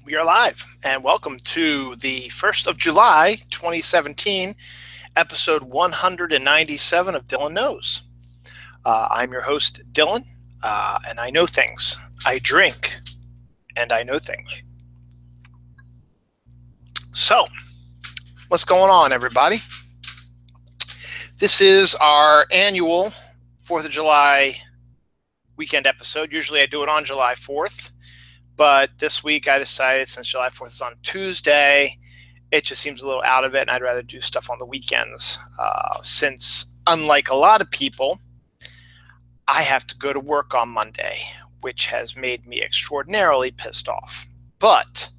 We are live, and welcome to the 1st of July, 2017, episode 197 of Dylan Knows. I'm your host, Dylan, and I know things. I drink, and I know things. So, what's going on, everybody? This is our annual 4th of July weekend episode. Usually I do it on July 4th. But this week I decided, since July 4th is on Tuesday, it just seems a little out of it, and I'd rather do stuff on the weekends. Since, unlike a lot of people, I have to go to work on Monday, which has made me extraordinarily pissed off. But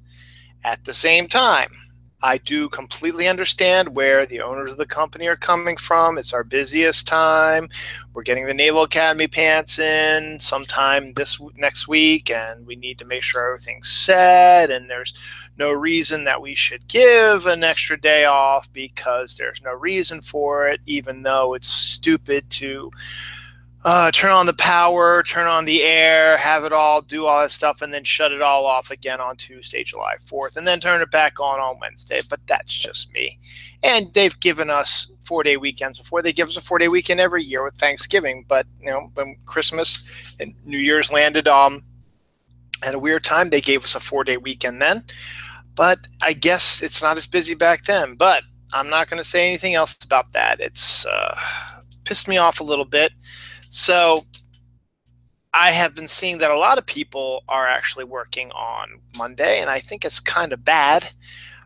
at the same time, I do completely understand where the owners of the company are coming from. It's our busiest time. We're getting the Naval Academy pants in sometime next week, and we need to make sure everything's set, and there's no reason that we should give an extra day off because there's no reason for it, even though it's stupid to turn on the power, turn on the air, have it all, do all that stuff, and then shut it all off again on Tuesday, July 4th, and then turn it back on Wednesday. But that's just me. And they've given us 4-day weekends before. They give us a 4-day weekend every year with Thanksgiving. But, when Christmas and New Year's landed at a weird time, they gave us a 4-day weekend then. But I guess it's not as busy back then. But I'm not going to say anything else about that. It's pissed me off a little bit. So I have been seeing that a lot of people are actually working on Monday, and I think it's kind of bad.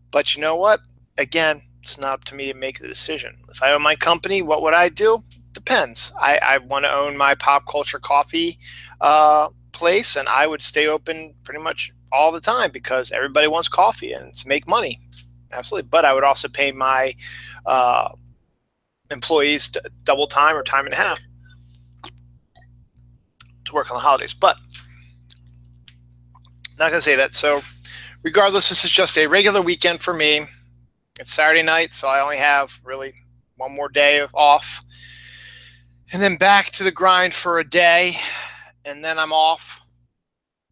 But you know what? Again, it's not up to me to make the decision. If I own my company, what would I do? Depends. I want to own my pop culture coffee place, and I would stay open pretty much all the time because everybody wants coffee and it's make money. Absolutely. But I would also pay my employees double time or time and a half to work on the holidays. But not going to say that. So regardless, this is just a regular weekend for me. It's Saturday night, so I only have really one more day off, and then back to the grind for a day, and then I'm off,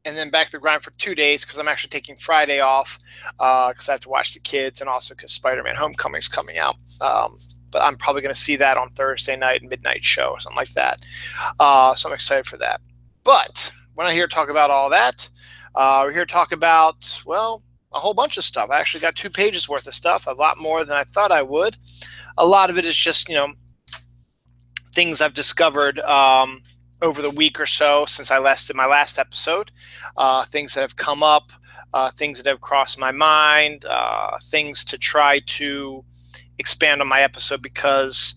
and then back to the grind for 2 days because I'm actually taking Friday off because I have to watch the kids, and also because Spider-Man Homecoming is coming out. But I'm probably going to see that on Thursday night, midnight show or something like that. So I'm excited for that. But we're not here to talk about all that. We're here to talk about, well, a whole bunch of stuff. I actually got 2 pages worth of stuff, a lot more than I thought I would. A lot of it is just, things I've discovered over the week or so since I did my last episode. Things that have come up, things that have crossed my mind, things to try to expand on my episode because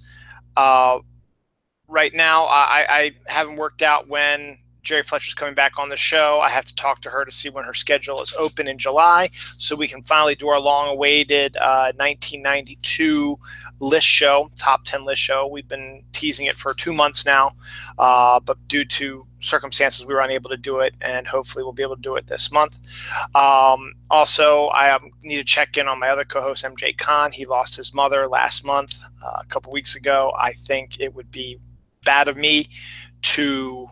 right now I haven't worked out when Jerry Fletcher's coming back on the show. I have to talk to her to see when her schedule is open in July so we can finally do our long-awaited 1992 list show, top 10 list show. We've been teasing it for 2 months now, but due to circumstances, we were unable to do it, and hopefully we'll be able to do it this month. Also, I need to check in on my other co-host, MJ Khan. He lost his mother last month, a couple weeks ago. I think it would be bad of me to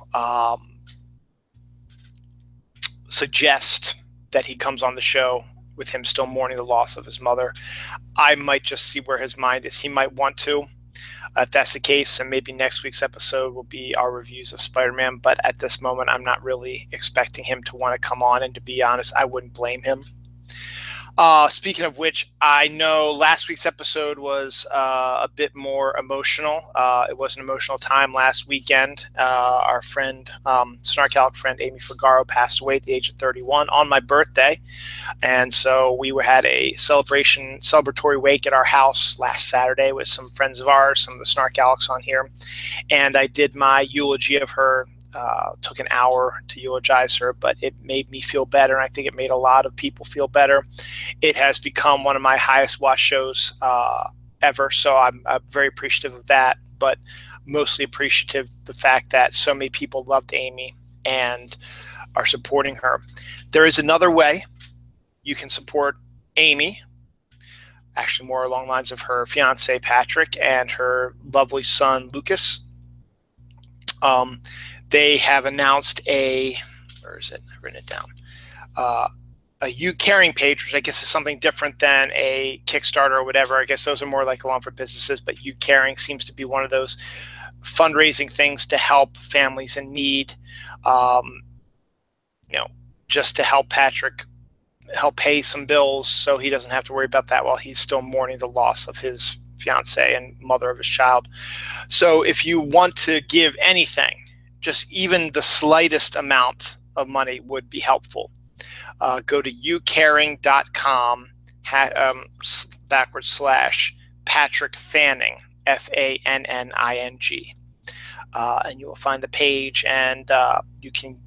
suggest that he comes on the show with him still mourning the loss of his mother. I might just see where his mind is. He might want to. If that's the case, then maybe next week's episode will be our reviews of Spider-Man. But at this moment, I'm not really expecting him to want to come on. And to be honest, I wouldn't blame him. Speaking of which, I know last week's episode was a bit more emotional. It was an emotional time last weekend. Our friend, Snarkalic friend Amy Figueroa passed away at the age of 31 on my birthday. And so we had a celebratory wake at our house last Saturday with some friends of ours, some of the Snarkalics on here. And I did my eulogy of her. Took an hour to eulogize her, but it made me feel better, and I think it made a lot of people feel better. It has become one of my highest watched shows ever, so I'm very appreciative of that, but mostly appreciative of the fact that so many people loved Amy and are supporting her. There is another way you can support Amy, actually more along the lines of her fiance Patrick and her lovely son Lucas. They have announced where is it? I've written it down. You Caring page, which I guess is something different than a Kickstarter or whatever. I guess those are more like along for businesses, but You Caring seems to be one of those fundraising things to help families in need. Just to help Patrick help pay some bills so he doesn't have to worry about that while he's still mourning the loss of his fiance and mother of his child. So if you want to give anything, just even the slightest amount of money would be helpful. Go to youcaring.com / Patrick Fanning, FANNING. And you will find the page, and you can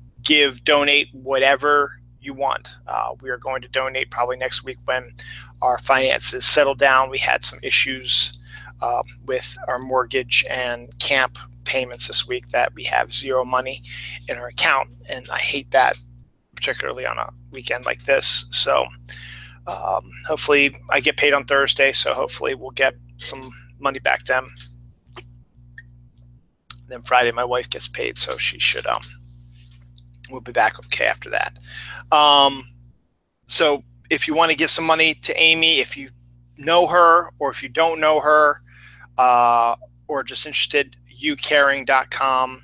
donate whatever you want. We are going to donate probably next week when our finances settle down. We had some issues with our mortgage and camp payments this week that we have zero money in our account, and I hate that, particularly on a weekend like this. So hopefully I get paid on Thursday, so hopefully we'll get some money back then. Then Friday my wife gets paid, so she should we'll be back okay after that. So if you want to give some money to Amy, if you know her or if you don't know her, or just interested, youcaring.com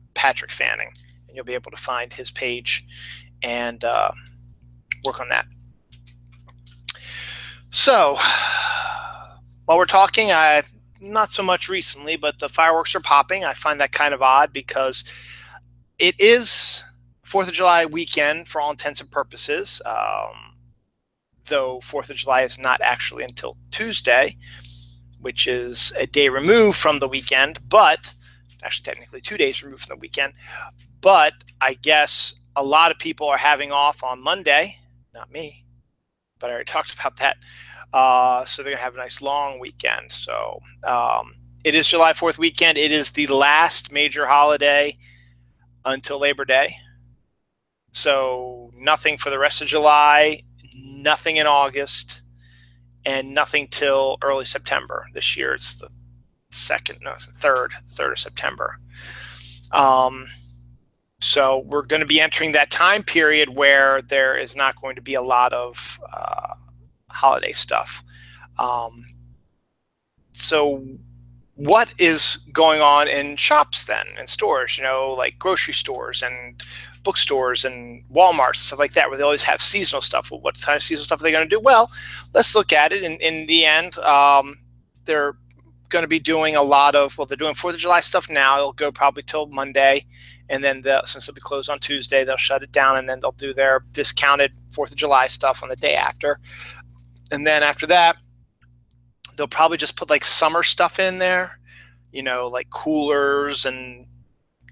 / Patrick Fanning, and you'll be able to find his page and work on that. So while we're talking, not so much recently, but the fireworks are popping. I find that kind of odd because it is 4th of July weekend for all intents and purposes, though 4th of July is not actually until Tuesday, which is a day removed from the weekend, but actually technically 2 days removed from the weekend. But I guess a lot of people are having off on Monday, not me, but I already talked about that. So they're going to have a nice long weekend. So it is July 4th weekend. It is the last major holiday until Labor Day. So nothing for the rest of July, nothing in August, and nothing till early September. This year it's the 3rd of September. So we're going to be entering that time period where there is not going to be a lot of holiday stuff. So what is going on in shops then, in stores, like grocery stores and bookstores and Walmarts and stuff like that, where they always have seasonal stuff? Well, what kind of seasonal stuff are they going to do? Well, let's look at it. In the end, they're going to be doing a lot of, they're doing 4th of July stuff now. It'll go probably till Monday. And then since they'll be closed on Tuesday, they'll shut it down, and then they'll do their discounted 4th of July stuff on the day after. And then after that, they'll probably just put like summer stuff in there, like coolers and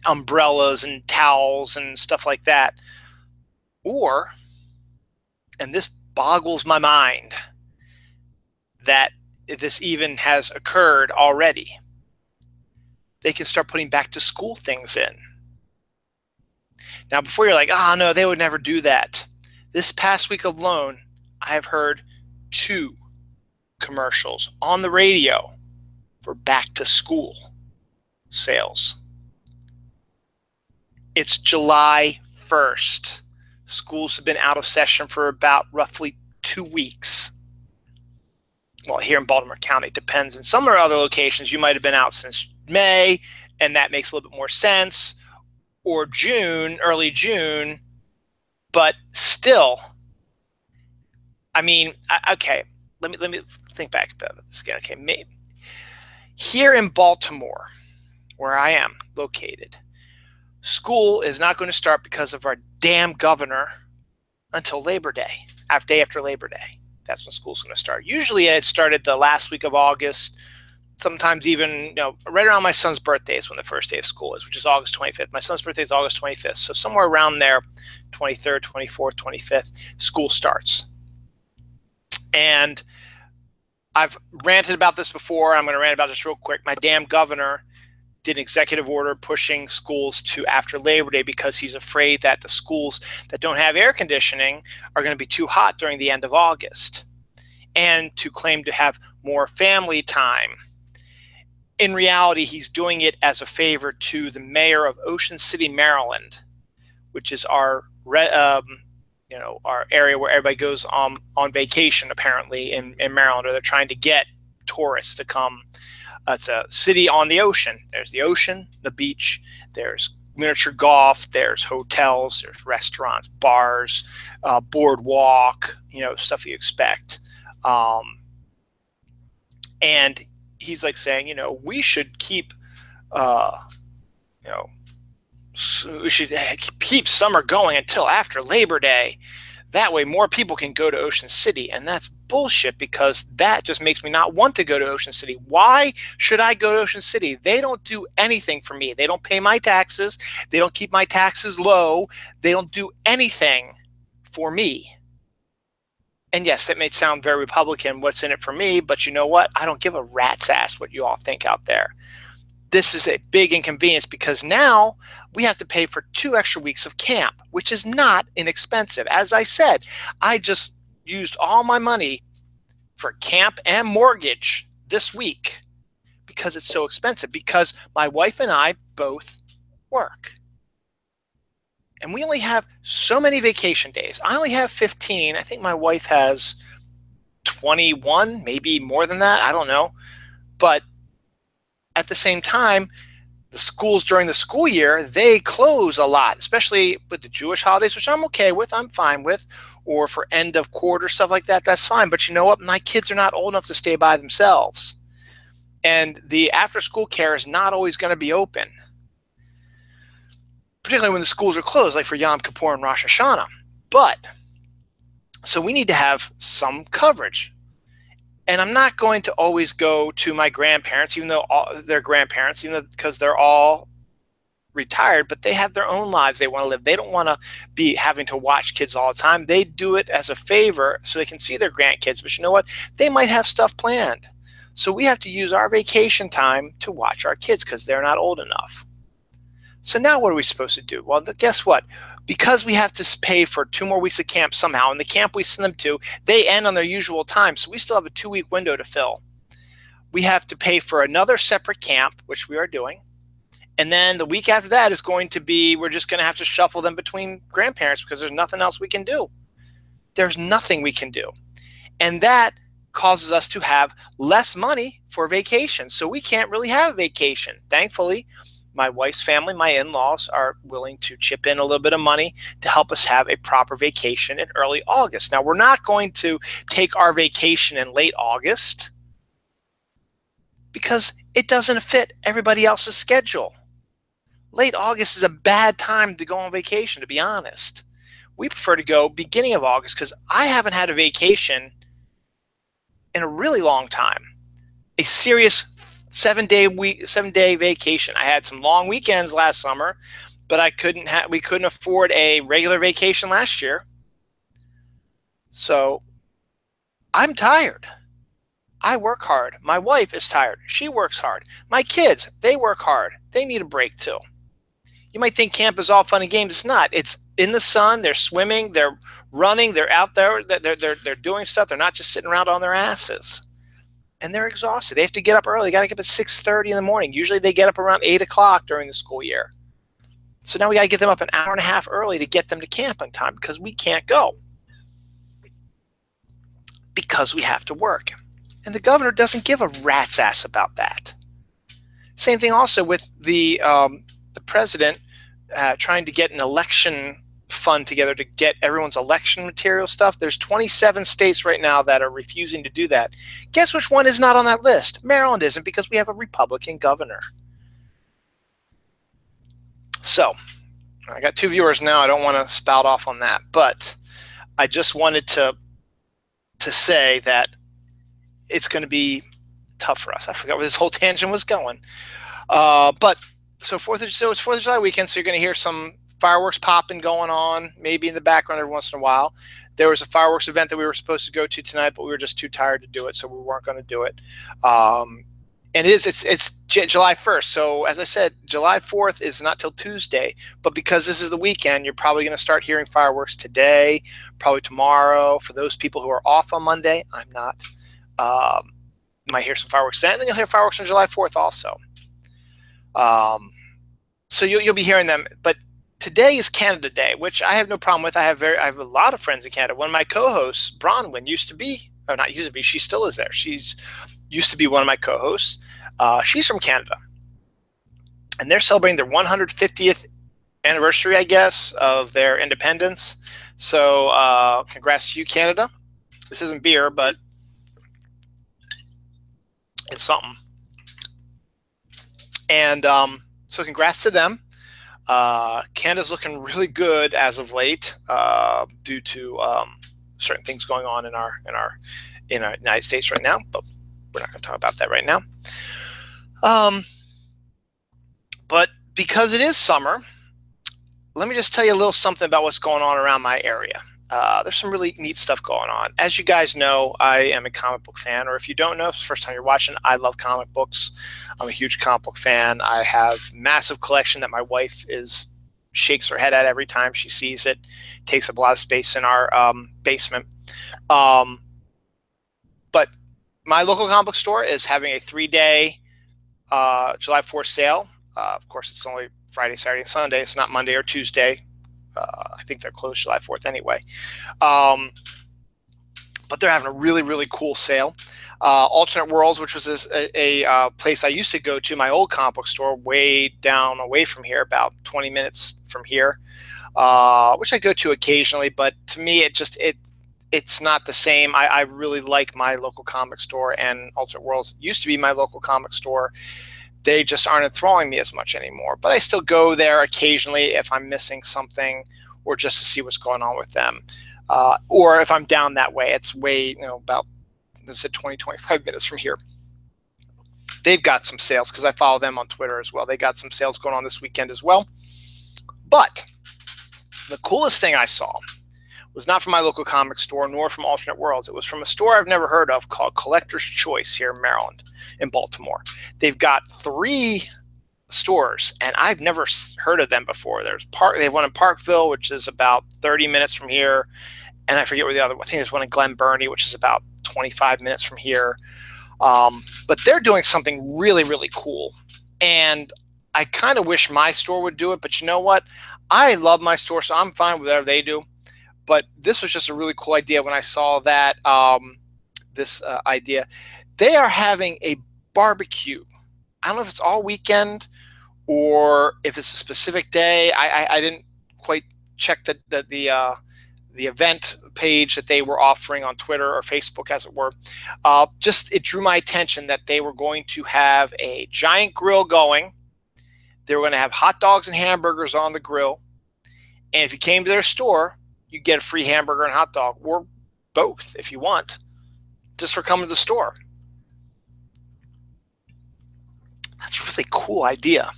umbrellas and towels and stuff like that. Or, and this boggles my mind that this even has occurred already, they can start putting back to school things in. Now, before you're like, no, they would never do that. This past week alone, I've heard 2 commercials on the radio for back to school sales. It's July 1st. Schools have been out of session for about roughly 2 weeks. Well, here in Baltimore County, it depends. In some other locations, you might have been out since May, and that makes a little bit more sense. Or June, early June, but still, okay, let me think back about this again. Okay, maybe here in Baltimore, where I am located, school is not going to start because of our damn governor until Labor Day, day after Labor Day. That's when school's going to start. Usually it started the last week of August, sometimes even, right around my son's birthday is when the first day of school is, which is August 25th. My son's birthday is August 25th. So somewhere around there, 23rd, 24th, 25th, school starts. And I've ranted about this before. I'm going to rant about this real quick. My damn governor did an executive order pushing schools to after Labor Day because he's afraid that the schools that don't have air conditioning are going to be too hot during the end of August, and to claim to have more family time. In reality, he's doing it as a favor to the mayor of Ocean City, Maryland, which is our our area where everybody goes on vacation, apparently in Maryland, or they're trying to get tourists to come. It's a city on the ocean. There's the ocean, the beach, there's miniature golf, there's hotels, there's restaurants, bars, boardwalk, stuff you expect. And he's like saying, we should keep, we should keep summer going until after Labor Day. That way more people can go to Ocean City. And that's bullshit, because that just makes me not want to go to Ocean City. Why should I go to Ocean City? They don't do anything for me. They don't pay my taxes. They don't keep my taxes low. They don't do anything for me. And yes, it may sound very Republican, what's in it for me, but you know what? I don't give a rat's ass what you all think out there. This is a big inconvenience, because now we have to pay for 2 extra weeks of camp, which is not inexpensive. As I said, I just used all my money for camp and mortgage this week because it's so expensive, because my wife and I both work. And we only have so many vacation days. I only have 15. I think my wife has 21, maybe more than that. I don't know. But at the same time, the schools during the school year, they close a lot, especially with the Jewish holidays, which I'm okay with, I'm fine with, or for end of quarter, stuff like that, that's fine. But you know what? My kids are not old enough to stay by themselves. And the after-school care is not always going to be open, particularly when the schools are closed, like for Yom Kippur and Rosh Hashanah. But, so we need to have some coverage. And I'm not going to always go to my grandparents, even though they're grandparents, because they're all retired, but they have their own lives they want to live. They don't want to be having to watch kids all the time. They do it as a favor so they can see their grandkids. But you know what? They might have stuff planned. So we have to use our vacation time to watch our kids because they're not old enough. So now what are we supposed to do? Well, guess what? Because we have to pay for 2 more weeks of camp somehow, and the camp we send them to, they end on their usual time, so we still have a 2-week window to fill. We have to pay for another separate camp, which we are doing, and then the week after that is going to be, we're just going to have to shuffle them between grandparents because there's nothing else we can do. There's nothing we can do. And that causes us to have less money for vacation, so we can't really have a vacation. Thankfully, my wife's family, my in-laws, are willing to chip in a little bit of money to help us have a proper vacation in early August. Now, we're not going to take our vacation in late August because it doesn't fit everybody else's schedule. Late August is a bad time to go on vacation, to be honest. We prefer to go beginning of August because I haven't had a vacation in a really long time. A serious 7-day vacation. I had some long weekends last summer, but we couldn't afford a regular vacation last year. So I'm tired. I work hard. My wife is tired. She works hard. My kids, they work hard. They need a break too. You might think camp is all fun and games. It's not. It's in the sun. They're swimming. They're running. They're out there. They're doing stuff. They're not just sitting around on their asses. And they're exhausted. They have to get up early. They got to get up at 6:30 in the morning. Usually they get up around 8 o'clock during the school year. So now we got to get them up an hour and a half early to get them to camp on time because we can't go because we have to work. And the governor doesn't give a rat's ass about that. Same thing also with the president trying to get an election fund together to get everyone's election material stuff. There's 27 states right now that are refusing to do that. Guess which one is not on that list? Maryland isn't, because we have a Republican governor. So I got 2 viewers now. I don't want to spout off on that, but I just wanted to say that it's going to be tough for us. I forgot where this whole tangent was going. But so it's 4th of July weekend, so you're going to hear some fireworks popping going on, maybe in the background every once in a while. There was a fireworks event that we were supposed to go to tonight, but we were just too tired to do it, so we weren't going to do it. And it's July 1st. So as I said, July 4th is not till Tuesday, but because this is the weekend, you're probably going to start hearing fireworks today, probably tomorrow. For those people who are off on Monday, I'm not. You might hear some fireworks then, and then you'll hear fireworks on July 4th also. So you'll be hearing them, but today is Canada Day, which I have no problem with. I have a lot of friends in Canada. One of my co-hosts, Bronwyn, used to be, or not used to be, she still is there. She's used to be one of my co-hosts. She's from Canada, and they're celebrating their 150th anniversary, I guess, of their independence. So congrats to you, Canada. This isn't beer, but it's something. And so congrats to them. Canada's looking really good as of late due to certain things going on in our United States right now, but we're not going to talk about that right now. But because it is summer, let me just tell you a little something about what's going on around my area. There's some really neat stuff going on. As you guys know, I am a comic book fan, or if you don't know, if it's the first time you're watching, I love comic books. I'm a huge comic book fan. I have a massive collection that my wife shakes her head at every time she sees it. Takes up a lot of space in our basement. But my local comic book store is having a 3-day July 4th sale. Of course, it's only Friday, Saturday, and Sunday. It's not Monday or Tuesday. I think they're closed July 4th anyway. But they're having a really, really cool sale. Alternate Worlds, which was a place I used to go to, my old comic book store, way down away from here, about 20 minutes from here, which I go to occasionally. But to me, it's not the same. I really like my local comic store, and Alternate Worlds used to be my local comic store. They just aren't enthralling me as much anymore. But I still go there occasionally if I'm missing something or just to see what's going on with them. Or if I'm down that way, it's way, about, let's say 20, 25 minutes from here. They've got some sales because I follow them on Twitter as well. They got some sales going on this weekend as well. But the coolest thing I saw was not from my local comic store nor from Alternate Worlds. It was from a store I've never heard of called Collector's Choice here in Maryland, in Baltimore. They've got 3 stores, and I've never heard of them before. They have one in Parkville, which is about 30 minutes from here, and I forget where the other one. I think there's one in Glen Burnie, which is about 25 minutes from here. But they're doing something really, really cool, and I kind of wish my store would do it. But you know what? I love my store, so I'm fine with whatever they do. But this was just a really cool idea when I saw that idea. They are having a barbecue. I don't know if it's all weekend or if it's a specific day. I didn't quite check the event page that they were offering on Twitter or Facebook, as it were. It drew my attention that they were going to have a giant grill going. They were going to have hot dogs and hamburgers on the grill. And if you came to their store, you get a free hamburger and hot dog, or both if you want, just for coming to the store. That's a really cool idea,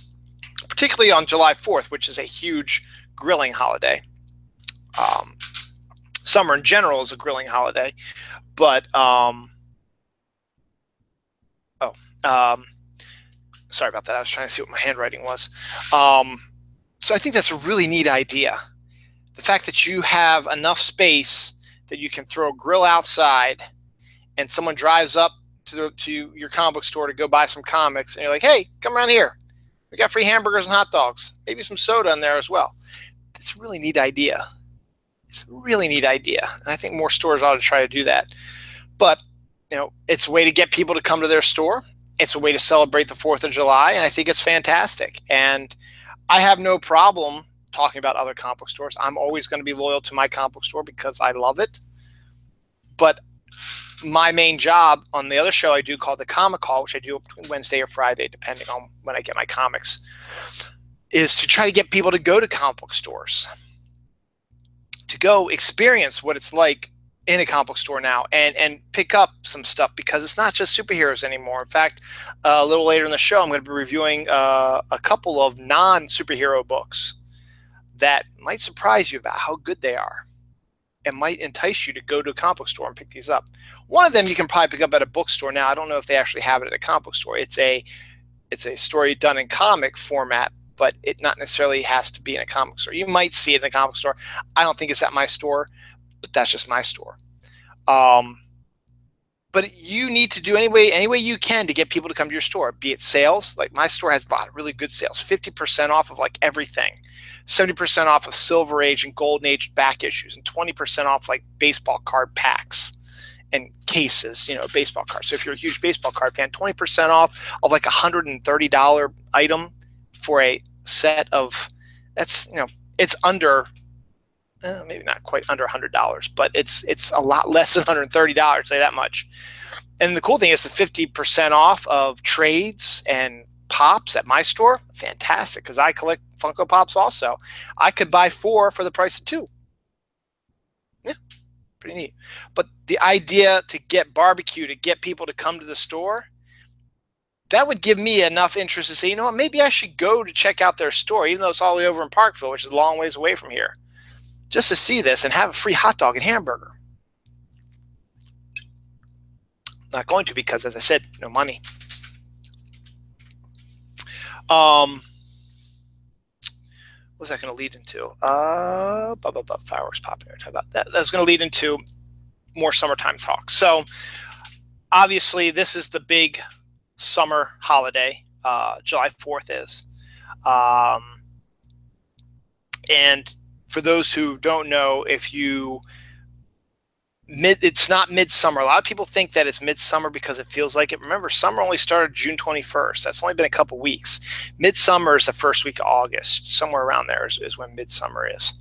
particularly on July 4th, which is a huge grilling holiday. Summer in general is a grilling holiday, but sorry about that. I was trying to see what my handwriting was. So I think that's a really neat idea. The fact that you have enough space that you can throw a grill outside and someone drives up to your comic book store to go buy some comics, and you're like, hey, come around here. We got free hamburgers and hot dogs, maybe some soda in there as well. It's a really neat idea. It's a really neat idea. And I think more stores ought to try to do that. But, it's a way to get people to come to their store. It's a way to celebrate the 4th of July, and I think it's fantastic. And I have no problem talking about other comic book stores. I'm always going to be loyal to my comic book store because I love it. But my main job on the other show I do called The Comic Call, which I do between Wednesday or Friday, depending on when I get my comics, is to try to get people to go to comic book stores, to go experience what it's like in a comic book store now and pick up some stuff, because it's not just superheroes anymore. In fact, a little later in the show, I'm going to be reviewing a couple of non-superhero books that might surprise you about how good they are and might entice you to go to a comic book store and pick these up. One of them you can probably pick up at a bookstore now. I don't know if they actually have it at a comic book store. It's a story done in comic format, but it not necessarily has to be in a comic store. You might see it in a comic store. I don't think it's at my store, but that's just my store. But you need to do any way you can to get people to come to your store, be it sales. Like my store has a lot of really good sales, 50% off of like everything. 70% off of Silver Age and Golden Age back issues, and 20% off like baseball card packs and cases, baseball cards. So if you're a huge baseball card fan, 20% off of like $130 item for a set of, that's, it's under, maybe not quite under $100, but it's a lot less than $130, say that much. And the cool thing is the 50% off of trades and pops at my store. Fantastic, because I collect Funko Pops also. I could buy 4 for the price of 2. Yeah, pretty neat. But the idea to get barbecue, to get people to come to the store, that would give me enough interest to say, what, maybe I should go to check out their store, even though it's all the way over in Parkville, which is a long ways away from here, just to see this and have a free hot dog and hamburger. Not going to, because as I said, no money. What was that going to lead into? Fireworks popping. Talk about that. That was going to lead into more summertime talk. So obviously this is the big summer holiday. July 4th is. And for those who don't know, it's not midsummer. A lot of people think that it's midsummer because it feels like it. Remember, summer only started June 21st. That's only been a couple weeks. Midsummer is the first week of August. Somewhere around there is when midsummer is.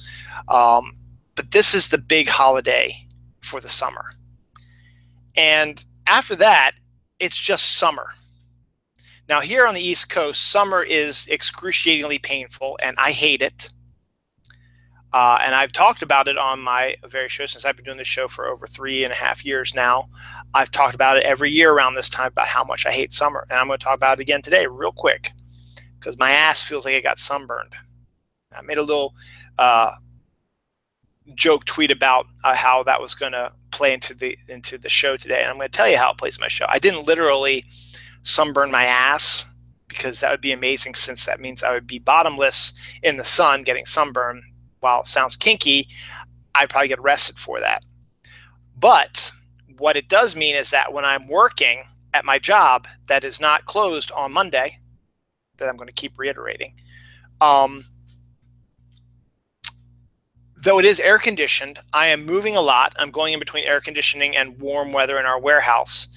But this is the big holiday for the summer. And after that, it's just summer. Now, here on the East Coast, summer is excruciatingly painful, and I hate it. And I've talked about it on my various shows since I've been doing this show for over 3.5 years now. I've talked about it every year around this time about how much I hate summer. And I'm going to talk about it again today real quick because my ass feels like it got sunburned. I made a little joke tweet about how that was going to play into the show today. And I'm going to tell you how it plays in my show. I didn't literally sunburn my ass because that would be amazing, since that means I would be bottomless in the sun getting sunburned. While it sounds kinky, I'd probably get arrested for that. But what it does mean is that when I'm working at my job that is not closed on Monday, that I'm going to keep reiterating, though it is air conditioned, I am moving a lot. I'm going in between air conditioning and warm weather in our warehouse.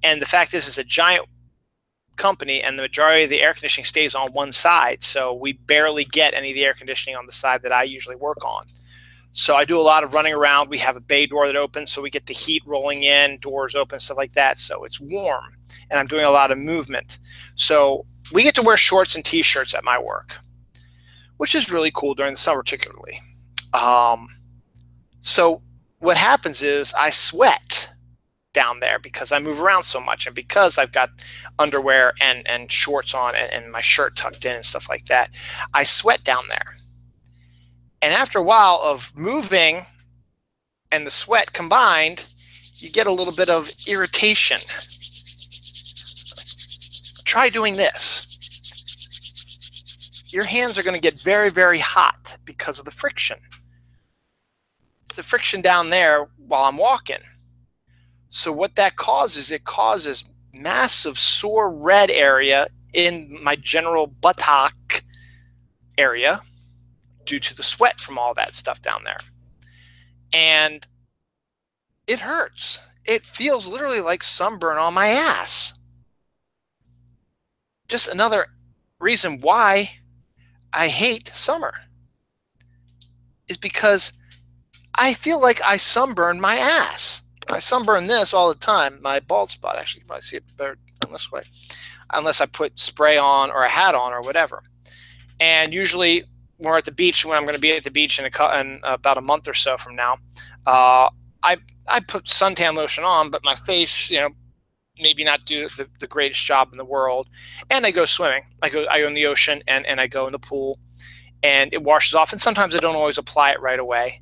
And the fact is, it's a giant company, and the majority of the air conditioning stays on one side, so we barely get any of the air conditioning on the side that I usually work on. So I do a lot of running around. We have a bay door that opens, so we get the heat rolling in, doors open, stuff like that, so it's warm, and I'm doing a lot of movement. So we get to wear shorts and t-shirts at my work, which is really cool during the summer particularly. So what happens is I sweat down there because I move around so much, and because I've got underwear and shorts on and my shirt tucked in and stuff like that, I sweat down there. And after a while of moving and the sweat combined, you get a little bit of irritation. Try doing this. Your hands are going to get very, very hot because of the friction. The friction down there while I'm walking. So what that causes, it causes massive sore red area in my general buttock area due to the sweat from all that stuff down there. And it hurts. It feels literally like sunburn on my ass. Just another reason why I hate summer is because I feel like I sunburn my ass. I sunburn this all the time, my bald spot. Actually, you can probably see it better on this way, unless I put spray on or a hat on or whatever. And usually when we're at the beach, when I'm going to be at the beach in about a month or so from now, I put suntan lotion on, but my face, maybe not do the greatest job in the world. And I go swimming. I go in the ocean and I go in the pool, and it washes off. And sometimes I don't always apply it right away,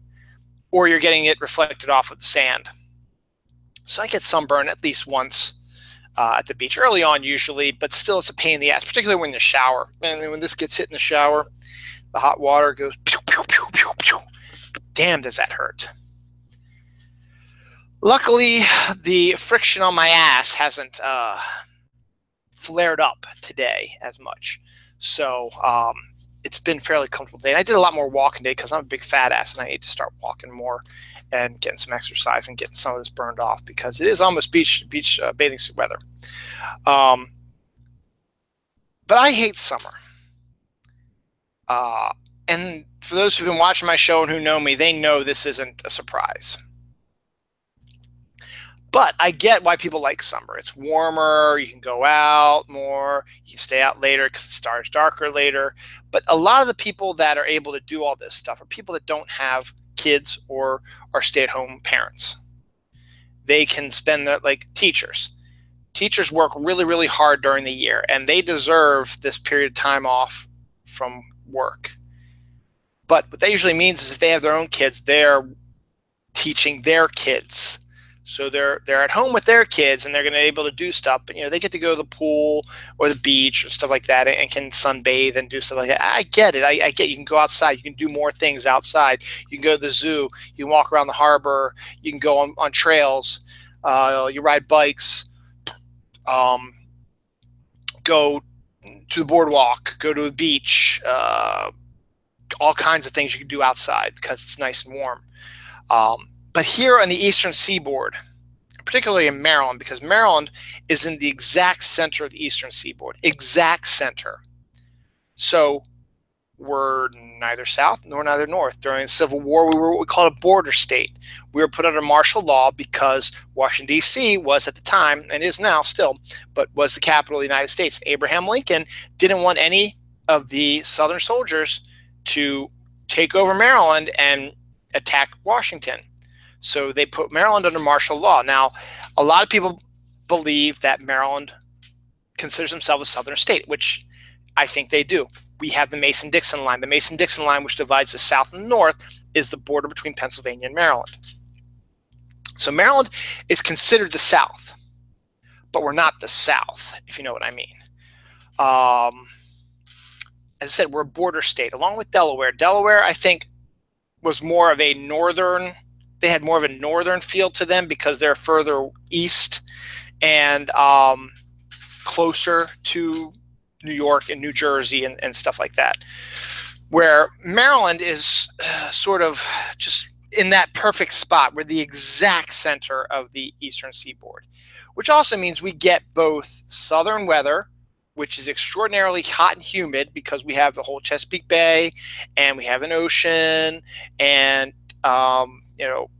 or you're getting it reflected off of the sand. So I get sunburned at least once at the beach, early on usually, but still it's a pain in the ass, particularly when in the shower. And when this gets hit in the shower, the hot water goes pew, pew, pew, pew, pew. Damn, does that hurt. Luckily, the friction on my ass hasn't flared up today as much. So it's been fairly comfortable today. And I did a lot more walking today because I'm a big fat ass and I need to start walking more and getting some exercise and getting some of this burned off because it is almost beach bathing suit weather. But I hate summer. And for those who've been watching my show and who know me, they know this isn't a surprise. But I get why people like summer. It's warmer, you can go out more, you can stay out later because it starts darker later. But a lot of the people that are able to do all this stuff are people that don't have kids or are stay-at-home parents. They can spend their, like teachers. Teachers work really, really hard during the year, and they deserve this period of time off from work. But what that usually means is if they have their own kids, they're teaching their kids. So they're at home with their kids and they're going to be able to do stuff. But, they get to go to the pool or the beach or stuff like that and can sunbathe and do stuff like that. I get it. I get you can go outside. You can do more things outside. You can go to the zoo. You can walk around the harbor. You can go on trails. You ride bikes. Go to the boardwalk. Go to the beach. All kinds of things you can do outside because it's nice and warm. But here on the eastern seaboard, particularly in Maryland, because Maryland is in the exact center of the eastern seaboard, exact center. So we're neither south nor neither north. During the Civil War, we were what we called a border state. We were put under martial law because Washington, D.C. was at the time, and is now still, but was the capital of the United States. Abraham Lincoln didn't want any of the Southern soldiers to take over Maryland and attack Washington. So they put Maryland under martial law. Now, a lot of people believe that Maryland considers themselves a southern state, which I think they do. We have the Mason-Dixon line. The Mason-Dixon line, which divides the south and the north, is the border between Pennsylvania and Maryland. So Maryland is considered the South, but we're not the South, if you know what I mean. As I said, we're a border state, along with Delaware. Delaware, I think, was more of a northern. They had more of a northern feel to them because they're further east and closer to New York and New Jersey and stuff like that. Where Maryland is sort of just in that perfect spot. We're the exact center of the eastern seaboard, which also means we get both southern weather, which is extraordinarily hot and humid because we have the whole Chesapeake Bay and we have an ocean and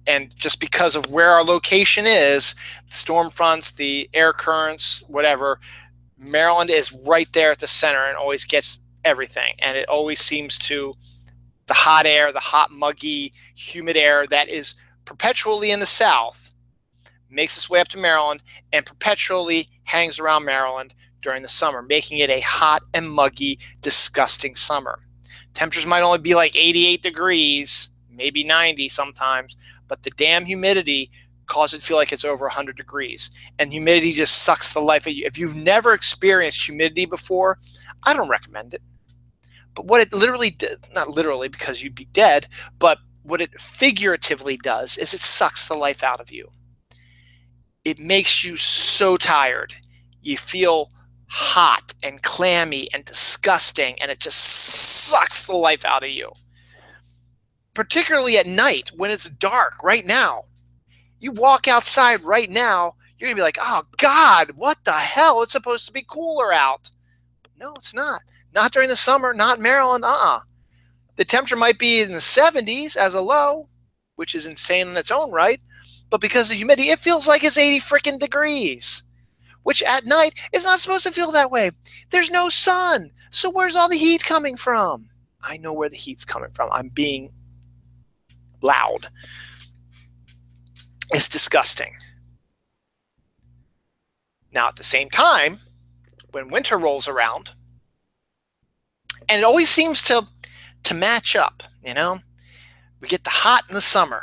and just because of where our location is, the storm fronts, the air currents, whatever, Maryland is right there at the center and always gets everything. And it always seems to, the hot air, the hot, muggy, humid air that is perpetually in the South makes its way up to Maryland and perpetually hangs around Maryland during the summer, making it a hot and muggy, disgusting summer. Temperatures might only be like 88 degrees, maybe 90 sometimes, but the damn humidity causes it to feel like it's over 100 degrees. And humidity just sucks the life out of you. If you've never experienced humidity before, I don't recommend it. But what it literally, not literally because you'd be dead, but what it figuratively does is it sucks the life out of you. It makes you so tired. You feel hot and clammy and disgusting, and it just sucks the life out of you. Particularly at night when it's dark. Right now, you walk outside right now, you're gonna be like, oh God, what the hell? It's supposed to be cooler out. But no, it's not. Not during the summer, not in Maryland. The temperature might be in the 70s as a low, which is insane in its own right, but because of the humidity, it feels like it's 80 freaking degrees, which at night is not supposed to feel that way. There's no sun, so where's all the heat coming from? I know where the heat's coming from. I'm being loud. It's disgusting. Now, at the same time, when winter rolls around, and it always seems to match up, we get the hot in the summer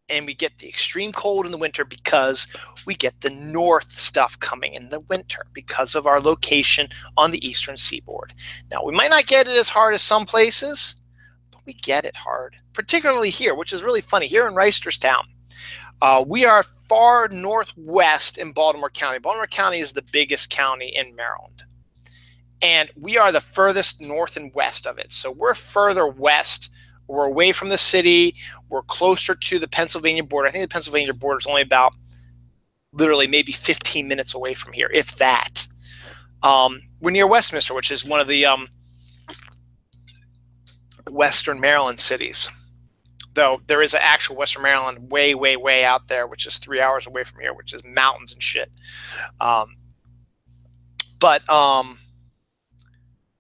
and we get the extreme cold in the winter because we get the north stuff coming in the winter because of our location on the eastern seaboard. Now, we might not get it as hard as some places, but we get it hard, particularly here, which is really funny. Here in Reisterstown, we are far northwest in Baltimore County. Baltimore County is the biggest county in Maryland. And we are the furthest north and west of it. So we're further west. We're away from the city. We're closer to the Pennsylvania border. I think the Pennsylvania border is only about literally maybe 15 minutes away from here, if that. We're near Westminster, which is one of the Western Maryland cities. Though there is an actual Western Maryland way, way, way out there, which is 3 hours away from here, which is mountains and shit. But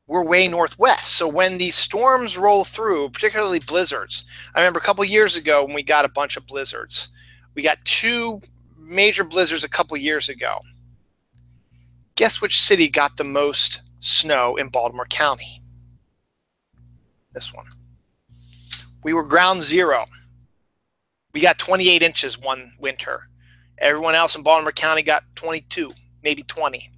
we're way northwest. So when these storms roll through, particularly blizzards, I remember a couple years ago when we got a bunch of blizzards. We got 2 major blizzards a couple years ago. Guess which city got the most snow in Baltimore County? This one. We were ground zero. We got 28 inches one winter. Everyone else in Baltimore County got 22, maybe 20.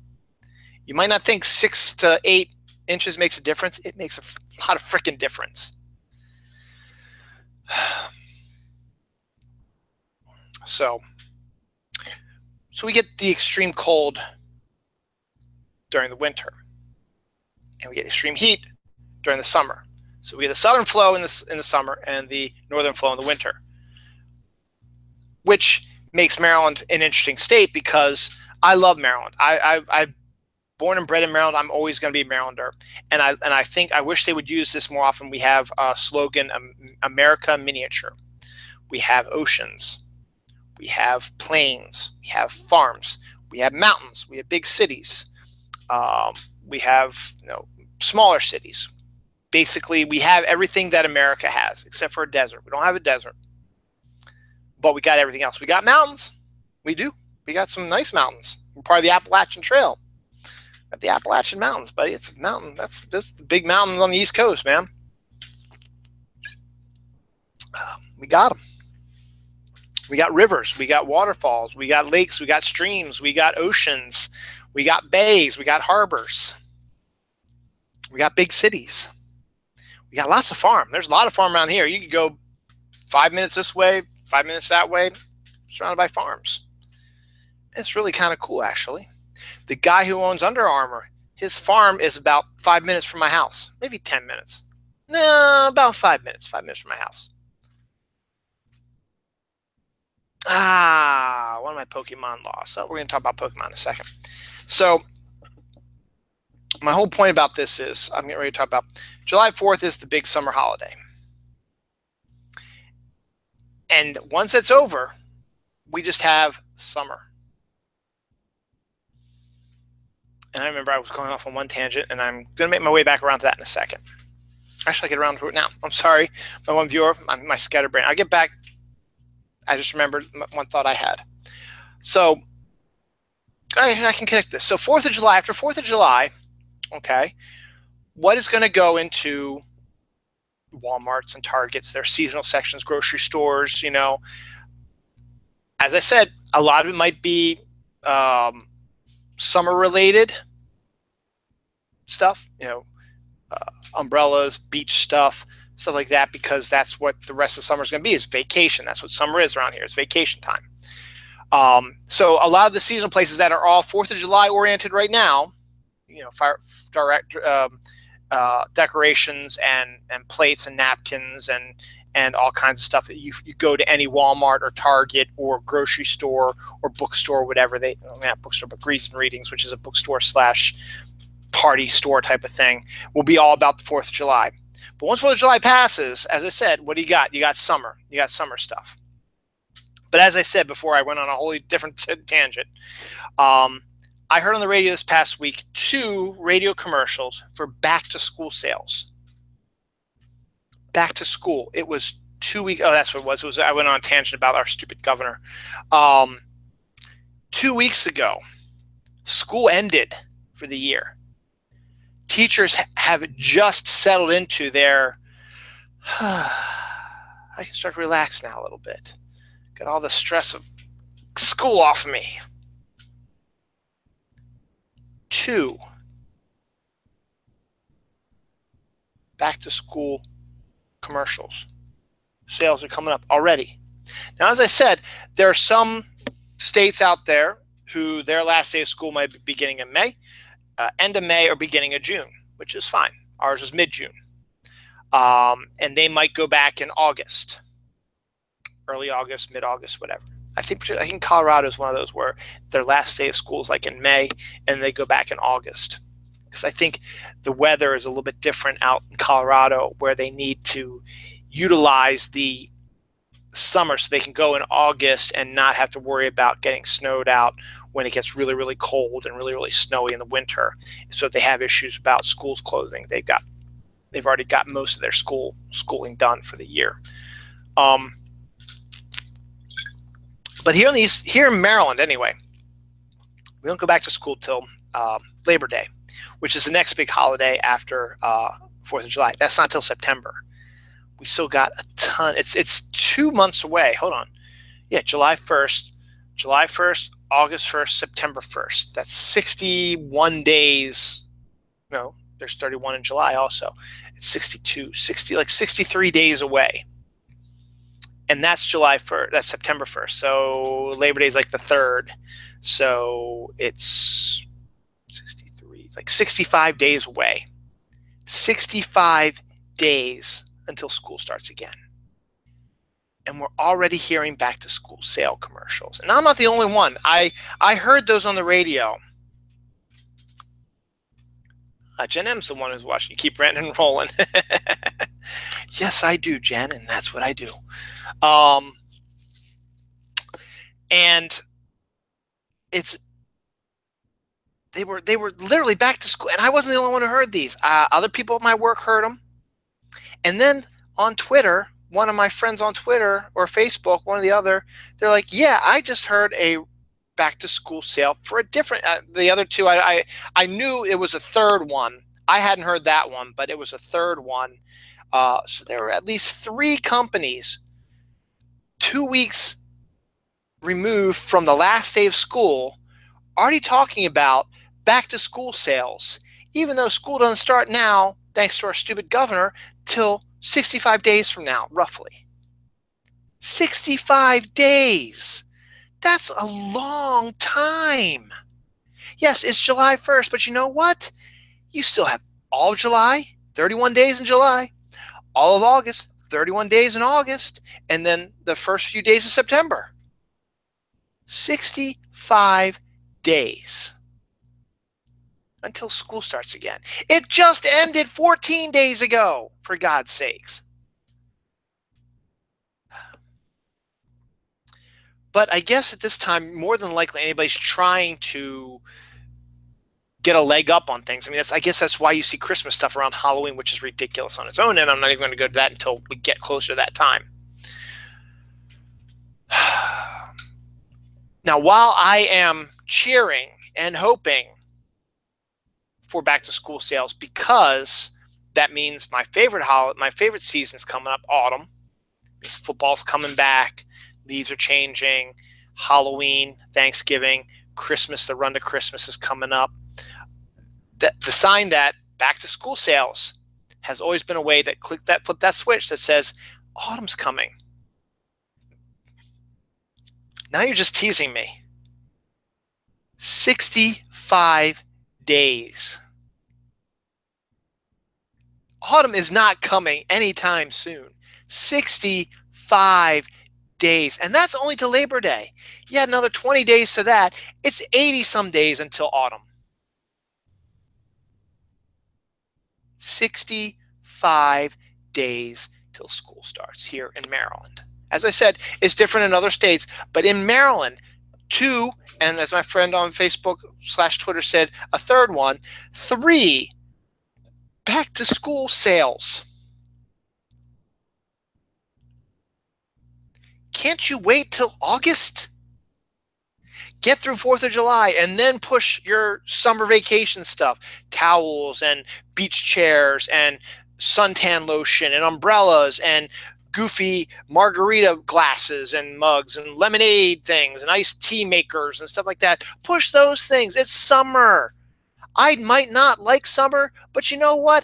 You might not think 6 to 8 inches makes a difference. It makes a lot of freaking difference. So we get the extreme cold during the winter, and we get extreme heat during the summer. So we get the southern flow in the summer and the northern flow in the winter, which makes Maryland an interesting state because I love Maryland. I'm born and bred in Maryland. I'm always going to be a Marylander, and I think I wish they would use this more often. We have a slogan, America Miniature. We have oceans, we have plains, we have farms, we have mountains, we have big cities, we have smaller cities. Basically, we have everything that America has, except for a desert. We don't have a desert, but we got everything else. We got mountains. We do. We got some nice mountains. We're part of the Appalachian Trail. Got the Appalachian Mountains, buddy. It's a mountain. That's the big mountains on the East Coast, man. We got them. We got rivers. We got waterfalls. We got lakes. We got streams. We got oceans. We got bays. We got harbors. We got big cities. We got lots of farm. There's a lot of farm around here. You could go 5 minutes this way, 5 minutes that way, surrounded by farms. It's really kind of cool, actually. The guy who owns Under Armour, his farm is about 5 minutes from my house, maybe 10 minutes. No, about 5 minutes, 5 minutes from my house. One of my Pokemon lost. So we're going to talk about Pokemon in a second. So my whole point about this is I'm getting ready to talk about July 4th is the big summer holiday. And once it's over, we just have summer. And I remember I was going off on one tangent, and I'm going to make my way back around to that in a second. Actually, I get around to it now. I'm sorry, my one viewer, my scatterbrain. I'll get back. I just remembered one thought I had. So I can connect this. So 4th of July, after 4th of July, okay, what is going to go into Walmarts and Targets, their seasonal sections, grocery stores, As I said, a lot of it might be summer-related stuff, umbrellas, beach stuff like that, because that's what the rest of summer is going to be, is vacation. That's what summer is around here. It's vacation time. So a lot of the seasonal places that are all 4th of July oriented right now, decorations and plates and napkins and all kinds of stuff that you go to any Walmart or Target or grocery store or bookstore, whatever not bookstore, but Reads and Readings, which is a bookstore / party store type of thing, will be all about the 4th of July. But once 4th of July passes, as I said, what do you got? You got summer. You got summer stuff. But as I said before, I went on a wholly different tangent. I heard on the radio this past week 2 radio commercials for back-to-school sales. Back to school. It was 2 weeks. Oh, that's what it was. I went on a tangent about our stupid governor. 2 weeks ago, school ended for the year. Teachers have just settled into their, I can start to relax now a little bit. Got all the stress of school off me. 2 back-to-school commercials. Sales are coming up already. Now, as I said, there are some states out there who their last day of school might be beginning in May. end of May or beginning of June, which is fine. Ours was mid-June. And they might go back in August, early August, mid-August, whatever. I think Colorado is one of those where their last day of school is like in May and they go back in August. Because I think the weather is a little bit different out in Colorado, where they need to utilize the summer so they can go in August and not have to worry about getting snowed out when it gets really, really cold and really, really snowy in the winter. So if they have issues about schools closing, they've already got most of their schooling done for the year. But here in Maryland, anyway, we don't go back to school till Labor Day, which is the next big holiday after 4th of July. That's not till September. We still got a ton. It's 2 months away. Hold on. Yeah, July 1st, August 1st, September 1st. That's 61 days. No, there's 31 in July also. It's 63 days away. And that's July 1st. That's September 1st. So Labor Day is like the 3rd. So it's 63, like 65 days away. 65 days until school starts again. And we're already hearing back to school sale commercials. And I'm not the only one. I heard those on the radio. Jen M's the one who's watching. You keep ranting and rolling. Yes, I do, Jen, and that's what I do. And they were literally back to school, and I wasn't the only one who heard these. Other people at my work heard them. And then on Twitter, one of my friends on Twitter or Facebook, one or the other, they're like, yeah, I just heard a back to school sale for a different, the other two, I knew it was a third one. I hadn't heard that one, but it was a third one. So there were at least 3 companies 2 weeks removed from the last day of school already talking about back to school sales, even though school doesn't start now, thanks to our stupid governor, till 65 days from now, roughly. 65 days. That's a long time. Yes, it's July 1st, but you know what? You still have all of July, 31 days in July, all of August, 31 days in August, and then the first few days of September. 65 days until school starts again. It just ended 14 days ago, for God's sakes. But I guess at this time, more than likely, anybody's trying to get a leg up on things. I mean, I guess that's why you see Christmas stuff around Halloween, which is ridiculous on its own, and I'm not even going to go to that until we get closer to that time. Now, while I am cheering and hoping for back to school sales, because that means my favorite season's coming up, autumn. Because football's coming back, leaves are changing, Halloween, Thanksgiving, Christmas, the run to Christmas is coming up. The sign that back to school sales has always been a way that flip that switch that says autumn's coming. Now you're just teasing me. 65 days. Autumn is not coming anytime soon. 65 days. And that's only to Labor Day. You add another 20 days to that. It's 80-some days until autumn. 65 days till school starts here in Maryland. As I said, it's different in other states, but in Maryland, 2, and as my friend on Facebook/Twitter said, a third one, 3 back to school sales. Can't you wait till August? Get through 4th of July and then push your summer vacation stuff, towels and beach chairs and suntan lotion and umbrellas and goofy margarita glasses and mugs and lemonade things and iced tea makers and stuff like that. Push those things. It's summer. I might not like summer, but you know what?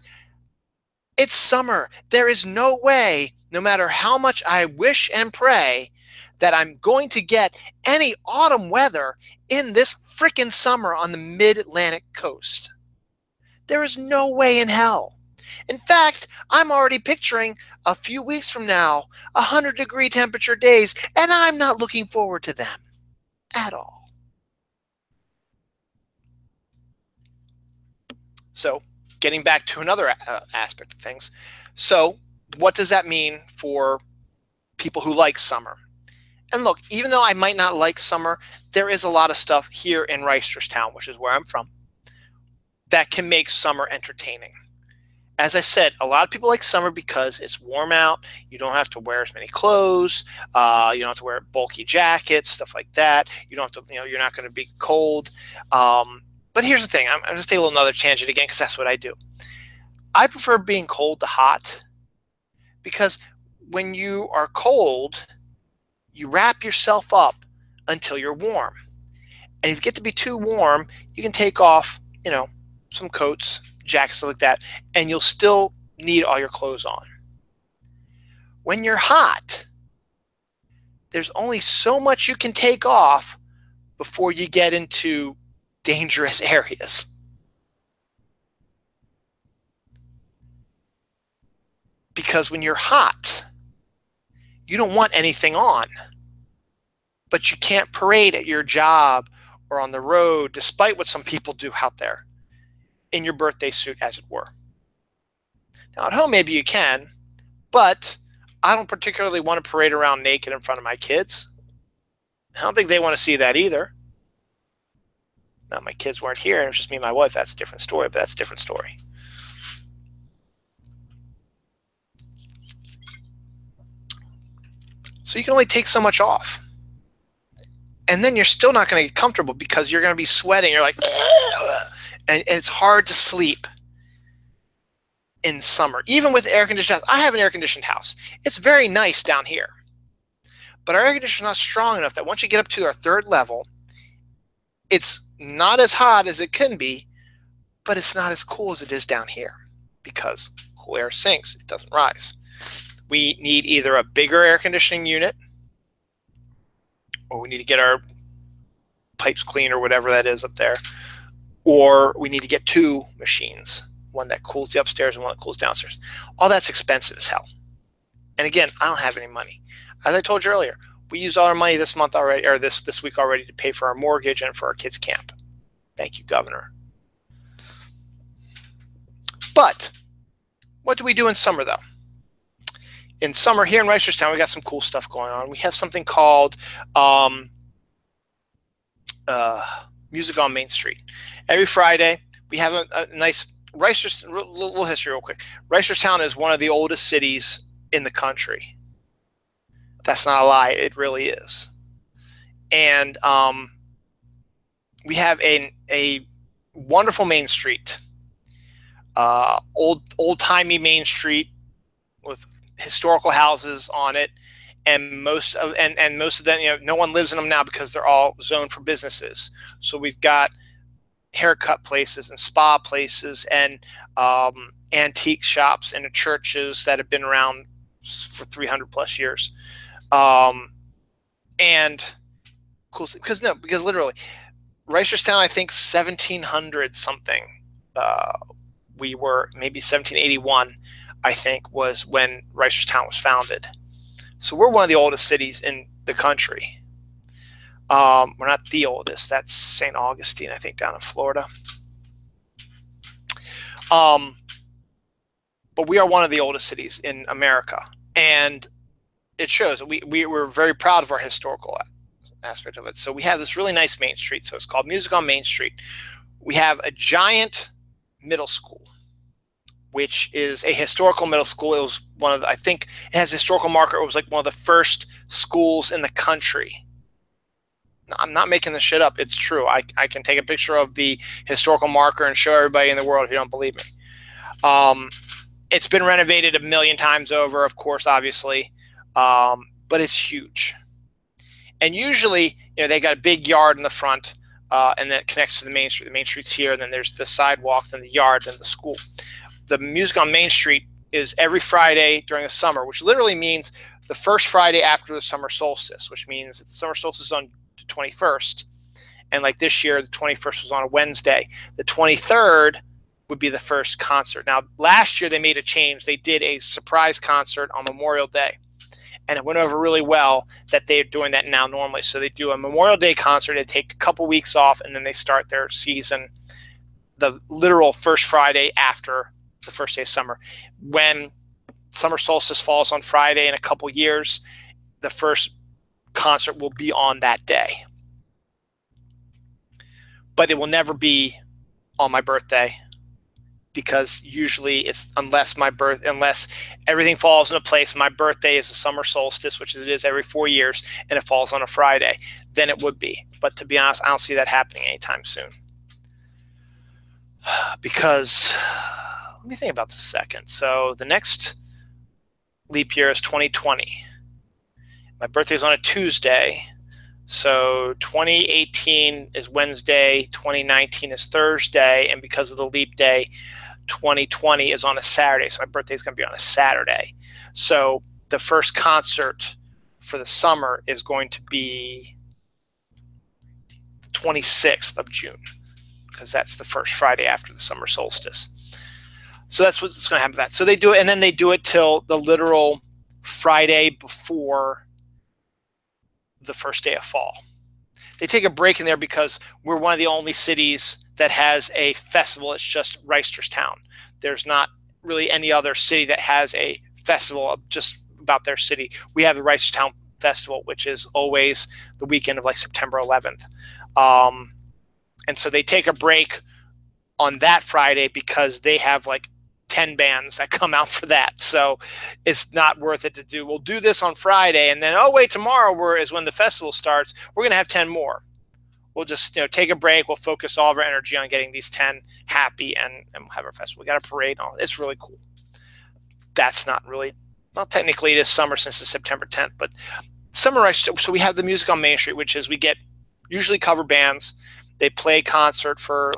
It's summer. There is no way, no matter how much I wish and pray, that I'm going to get any autumn weather in this frickin' summer on the mid-Atlantic coast. There is no way in hell. In fact, I'm already picturing a few weeks from now, 100-degree temperature days, and I'm not looking forward to them at all. So, getting back to another aspect of things. So, what does that mean for people who like summer? And look, even though I might not like summer, there is a lot of stuff here in Reisterstown, which is where I'm from, that can make summer entertaining. As I said, a lot of people like summer because it's warm out. You don't have to wear as many clothes. You don't have to wear bulky jackets, stuff like that. You don't have to, you're not going to be cold. But here's the thing. I'm going to take a little another tangent again because that's what I do. I prefer being cold to hot because when you are cold, you wrap yourself up until you're warm. And if you get to be too warm, you can take off, some coats, jackets, stuff like that, and you'll still need all your clothes on. When you're hot, there's only so much you can take off before you get into dangerous areas. Because when you're hot, you don't want anything on, but you can't parade at your job or on the road, despite what some people do out there, in your birthday suit, as it were. Now, at home, maybe you can, but I don't particularly want to parade around naked in front of my kids. I don't think they want to see that either. Now, my kids weren't here, and it was just me and my wife. That's a different story, but that's a different story. So you can only take so much off. And then you're still not going to get comfortable because you're going to be sweating. You're like, and it's hard to sleep in summer, even with air-conditioned house. I have an air-conditioned house. It's very nice down here. But our air conditioner is not strong enough that once you get up to our third level, it's not as hot as it can be, but it's not as cool as it is down here because cool air sinks. It doesn't rise. We need either a bigger air conditioning unit, or we need to get our pipes clean or whatever that is up there, or we need to get two machines, one that cools the upstairs and one that cools downstairs. All that's expensive as hell. And again, I don't have any money. As I told you earlier, we used all our money this month already, or this week already, to pay for our mortgage and for our kids' camp. Thank you, Governor. But what do we do in summer, though? In summer, here in Reisterstown, we got some cool stuff going on. We have something called Music on Main Street. Every Friday, we have a nice little history real quick. Reisterstown is one of the oldest cities in the country. That's not a lie. It really is. And we have a wonderful Main Street, old-timey Main Street with historical houses on it, and most of them, no one lives in them now because they're all zoned for businesses. So we've got haircut places and spa places and antique shops and churches that have been around for 300 plus years. And cool, because literally Reisterstown, I think 1700 something, we were maybe 1781, I think, was when Reisterstown was founded. So we're one of the oldest cities in the country. We're not the oldest. That's St. Augustine, I think, down in Florida. But we are one of the oldest cities in America. And it shows. We're very proud of our historical aspect of it. So we have this really nice Main Street. So it's called Music on Main Street. We have a giant middle school, which is a historical middle school. It was one of I think it has a historical marker. It was like one of the first schools in the country. I'm not making this shit up. It's true. I can take a picture of the historical marker and show everybody in the world if you don't believe me. It's been renovated a million times over, of course, obviously, but it's huge. And usually, they got a big yard in the front, and that connects to the Main Street. The Main Street's here, and then there's the sidewalk, then the yard, then the school. The Music on Main Street is every Friday during the summer, which literally means the first Friday after the summer solstice, which means that the summer solstice is on the 21st. And like this year, the 21st was on a Wednesday. The 23rd would be the first concert. Now, last year they made a change. They did a surprise concert on Memorial Day, and it went over really well that they're doing that now normally. So they do a Memorial Day concert. They take a couple weeks off, and then they start their season the literal first Friday after the first day of summer. When summer solstice falls on Friday in a couple years, the first concert will be on that day. But it will never be on my birthday, because usually it's unless everything falls into place. My birthday is the summer solstice, which it is every 4 years, and it falls on a Friday, then it would be. But to be honest, I don't see that happening anytime soon. Because, let me think about this a second. So the next leap year is 2020. My birthday is on a Tuesday. So 2018 is Wednesday, 2019 is Thursday, and because of the leap day, 2020 is on a Saturday. So my birthday is going to be on a Saturday. So the first concert for the summer is going to be the 26th of June, because that's the first Friday after the summer solstice. So that's what's going to happen with that. So they do it, and then they do it till the literal Friday before the first day of fall. They take a break in there because we're one of the only cities that has a festival. It's just Reisterstown. There's not really any other city that has a festival of just about their city. We have the Reisterstown Festival, which is always the weekend of like September 11th. And so they take a break on that Friday because they have like 10 bands that come out for that. So it's not worth it to do. We'll do this on Friday, and then, oh, wait, tomorrow is when the festival starts. We're going to have 10 more. We'll just take a break. We'll focus all of our energy on getting these 10 happy, and we'll have our festival. We got a parade. It's really cool. That's not really, well, technically it is summer since it's September 10th, but summer. So we have the music on Main Street, which is we get usually cover bands. They play concert for,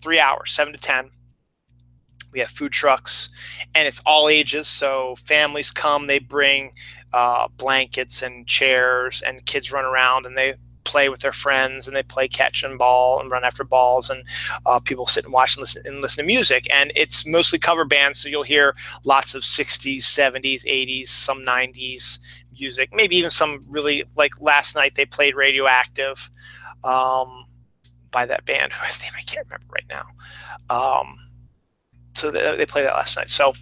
3 hours, 7 to 10. We have food trucks, and it's all ages. So families come, they bring blankets and chairs, and kids run around and they play with their friends, and they play catch and ball and run after balls, and people sit and watch and listen to music. And it's mostly cover bands, so you'll hear lots of 60s, 70s, 80s, some 90s music, maybe even some really, like last night they played Radioactive by that band whose name I can't remember right now. So they played that last night. So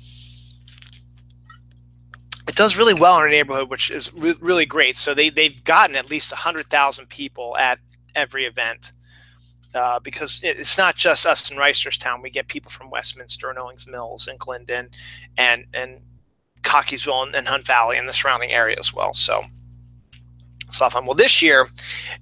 it does really well in our neighborhood, which is really great. So they've gotten at least 100,000 people at every event, because it's not just us in Reisterstown. We get people from Westminster and Owings Mills and Glendon and Cockeysville and Hunt Valley and the surrounding area as well. So it's a lot of fun. Well, this year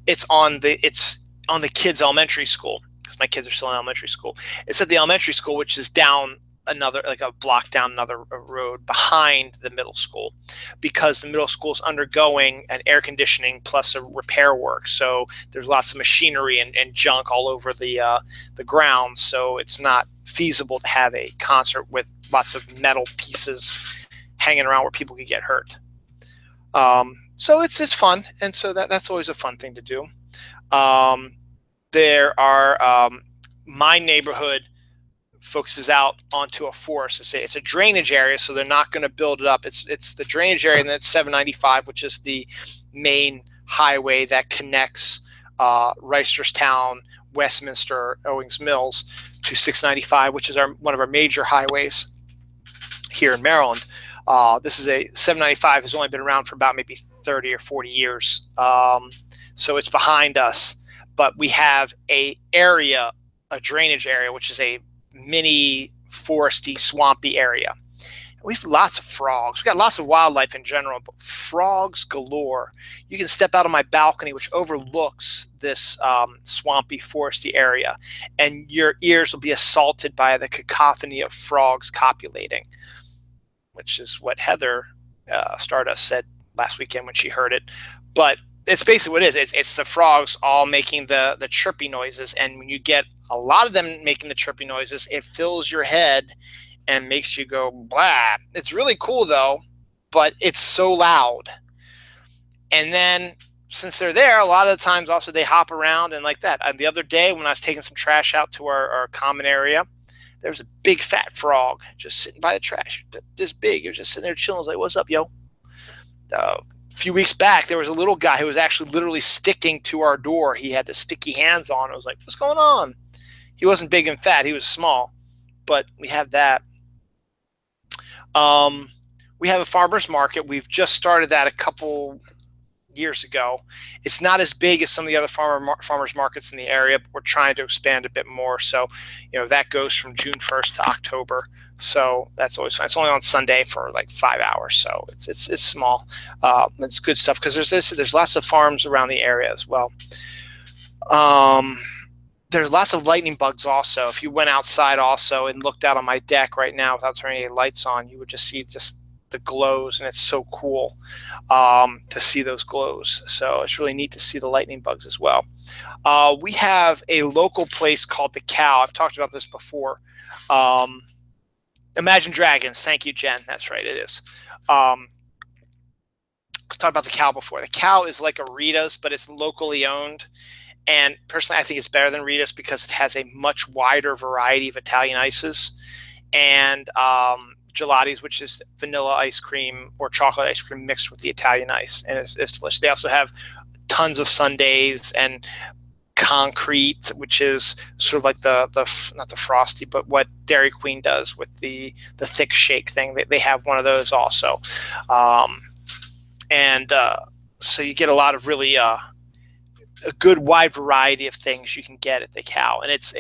it's on the kids' elementary school. My kids are still in elementary school. It's at the elementary school, which is down another, like a block down another road behind the middle school, because the middle school is undergoing an air conditioning plus a repair work. So there's lots of machinery and junk all over the grounds. So it's not feasible to have a concert with lots of metal pieces hanging around where people could get hurt. So it's fun, and so that's always a fun thing to do. There are my neighborhood focuses out onto a forest. It's a drainage area, so they're not going to build it up. It's the drainage area, and then it's 795, which is the main highway that connects Reisterstown, Westminster, Owings Mills to 695, which is one of our major highways here in Maryland. This is a 795 has only been around for about maybe 30 or 40 years, so it's behind us. But we have a drainage area, which is a mini foresty, swampy area. We have lots of frogs. We've got lots of wildlife in general, but frogs galore. You can step out on my balcony, which overlooks this swampy, foresty area, and your ears will be assaulted by the cacophony of frogs copulating, which is what Heather Stardust said last weekend when she heard it. But it's basically what it is. It's the frogs all making the chirpy noises, and when you get a lot of them making the chirpy noises, it fills your head and makes you go blah. It's really cool though, but it's so loud. And then since they're there, a lot of the times also they hop around and like that. The other day when I was taking some trash out to our common area, there was a big fat frog just sitting by the trash, this big. He was just sitting there chilling. I was like, what's up, yo? A few weeks back, there was a little guy who was actually literally sticking to our door. He had the sticky hands on. I was like, what's going on? He wasn't big and fat. He was small, but we have that. We have a farmer's market. We've just started that a couple years ago. It's not as big as some of the other farmers markets in the area, but we're trying to expand a bit more. So, that goes from June 1st to October. So that's always fun. It's only on Sunday for like 5 hours. So it's small. It's good stuff because there's lots of farms around the area as well. There's lots of lightning bugs also. If you went outside also and looked out on my deck right now without turning any lights on, you would just see just the glows, and it's so cool to see those glows. So it's really neat to see the lightning bugs as well. We have a local place called The Cow. I've talked about this before. Imagine Dragons. Thank you, Jen. That's right, it is. I've talked about The Cow before. The Cow is like a Rita's, but it's locally owned. And personally, I think it's better than Rita's because it has a much wider variety of Italian ices and gelatis, which is vanilla ice cream or chocolate ice cream mixed with the Italian ice. And it's delicious. They also have tons of sundaes and concrete, which is sort of like not the frosty, but what Dairy Queen does with the thick shake thing. They have one of those also. So you get a lot of really a good wide variety of things you can get at The Cow, and it's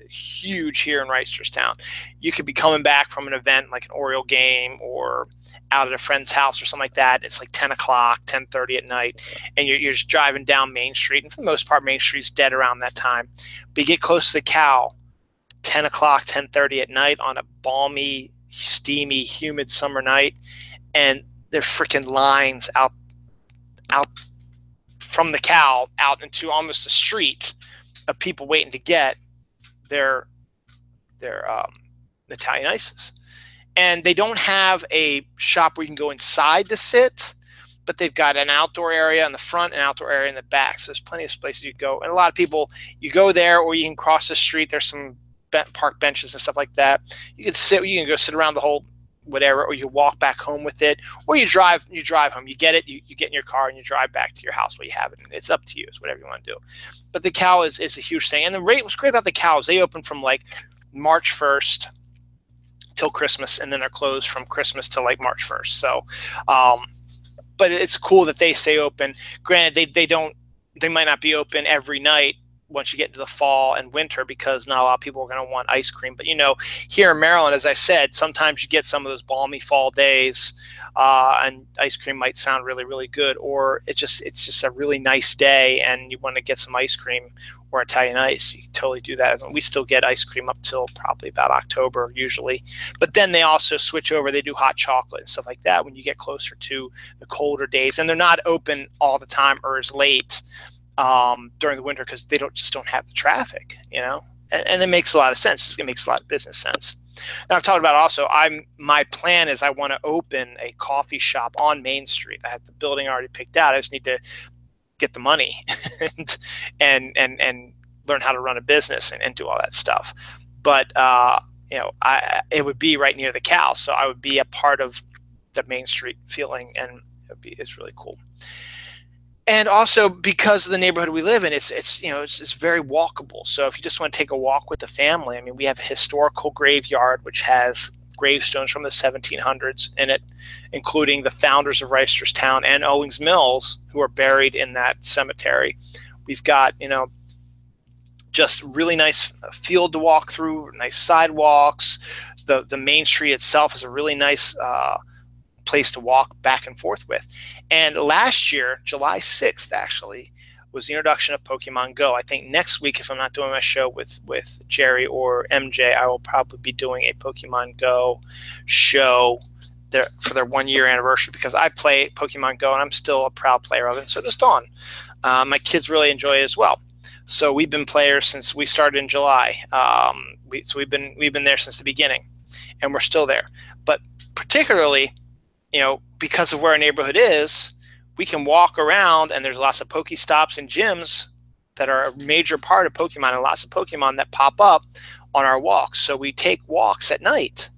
huge here in Reisterstown. You could be coming back from an event like an Oriole game or out at a friend's house or something like that. It's like 10 o'clock, 10:30 at night, and you're just driving down Main Street, and for the most part, Main Street's dead around that time. But you get close to The Cow, 10 o'clock, 10:30 at night on a balmy, steamy, humid summer night, and there's freaking lines out from The Cow out into almost a street of people waiting to get their Italian ices. And they don't have a shop where you can go inside to sit, but they've got an outdoor area in the front and outdoor area in the back. So there's plenty of places you can go. And a lot of people, you go there or you can cross the street. There's some park benches and stuff like that. You can go sit around the whole whatever, or you walk back home with it, or you drive home. You get it, you get in your car and you drive back to your house where you have it. It's up to you. It's whatever you want to do. But The Cow is a huge thing. And the rate was great about The Cow is they open from like March 1st till Christmas, and then they're closed from Christmas till like March 1st. So but it's cool that they stay open. Granted, they might not be open every night once you get into the fall and winter, because not a lot of people are going to want ice cream. But here in Maryland, as I said, sometimes you get some of those balmy fall days, and ice cream might sound really, really good, or it's just a really nice day and you want to get some ice cream or Italian ice. You can totally do that. We still get ice cream up till probably about October usually, but then they also switch over. They do hot chocolate and stuff like that when you get closer to the colder days, and they're not open all the time or as late during the winter because they just don't have the traffic, and it makes a lot of sense. It makes a lot of business sense. Now I've talked about also, my plan is I want to open a coffee shop on Main Street. I have the building already picked out. I just need to get the money and learn how to run a business and do all that stuff. But it would be right near The Cow, so I would be a part of the Main Street feeling, and it's really cool. And also because of the neighborhood we live in, it's very walkable. So if you just want to take a walk with the family, we have a historical graveyard which has gravestones from the 1700s in it, including the founders of Reisterstown and Owings Mills, who are buried in that cemetery. We've got just really nice field to walk through, nice sidewalks. The Main Street itself is a really nice place to walk back and forth with. And last year, July 6th, actually, was the introduction of Pokemon Go. I think next week, if I'm not doing my show with Jerry or MJ, I will probably be doing a Pokemon Go show for their 1-year anniversary, because I play Pokemon Go and I'm still a proud player of it. So does Dawn. My kids really enjoy it as well. So we've been players since we started in July. We've been there since the beginning, and we're still there. But particularly, because of where our neighborhood is, we can walk around, and there's lots of Pokestops and gyms that are a major part of Pokemon, and lots of Pokemon that pop up on our walks. So we take walks at night,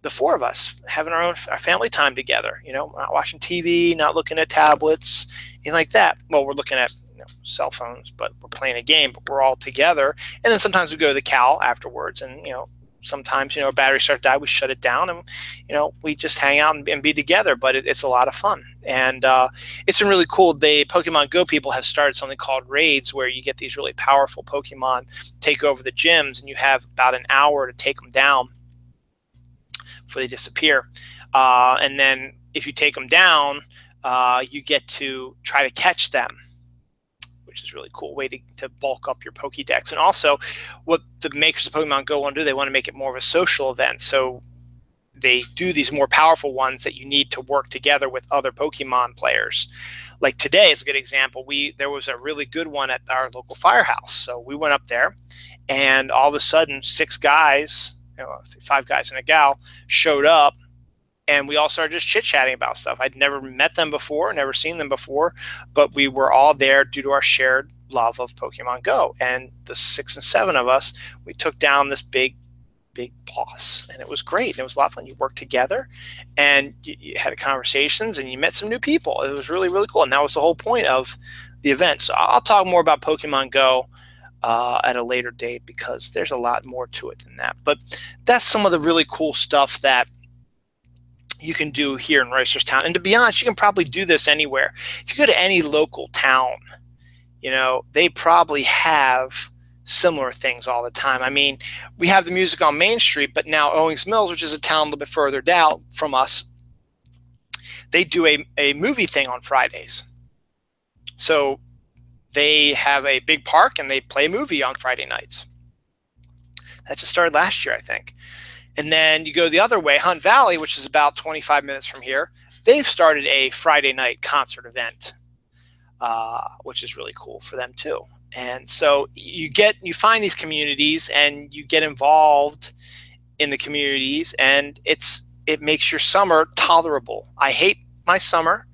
the four of us having our family time together, not watching TV, not looking at tablets, anything like that. Well, we're looking at cell phones, but we're playing a game, but we're all together. And then sometimes we go to the cow afterwards, and sometimes our battery starts to die, we shut it down, and we just hang out and be together. But it's a lot of fun, and it's been really cool. The Pokemon Go people have started something called raids, where you get these really powerful Pokemon take over the gyms, and you have about an hour to take them down before they disappear. And then if you take them down, you get to try to catch them, which is a really cool way to bulk up your Pokédex. And also, what the makers of Pokemon Go want to do, they want to make it more of a social event. So they do these more powerful ones that you need to work together with other Pokemon players. Like today is a good example. There was a really good one at our local firehouse. So we went up there, and all of a sudden, 6 guys, 5 guys and a gal, showed up. And we all started just chit-chatting about stuff. I'd never met them before, never seen them before, but we were all there due to our shared love of Pokemon Go. And the 6 and 7 of us, we took down this big boss, and it was great. It was a lot of fun. You worked together, and you had conversations, and you met some new people. It was really, really cool, and that was the whole point of the event. So I'll talk more about Pokemon Go at a later date, because there's a lot more to it than that. But that's some of the really cool stuff that you can do here in Reisterstown. And to be honest, you can probably do this anywhere. If you go to any local town, they probably have similar things all the time. I mean, we have the Music on Main Street, but now Owings Mills, which is a town a little bit further down from us, they do a movie thing on Fridays. So they have a big park, and they play a movie on Friday nights. That just started last year, I think. And then you go the other way, Hunt Valley, which is about 25 minutes from here. They've started a Friday night concert event, which is really cool for them too. And so you find these communities, and you get involved in the communities, and it makes your summer tolerable. I hate my summer,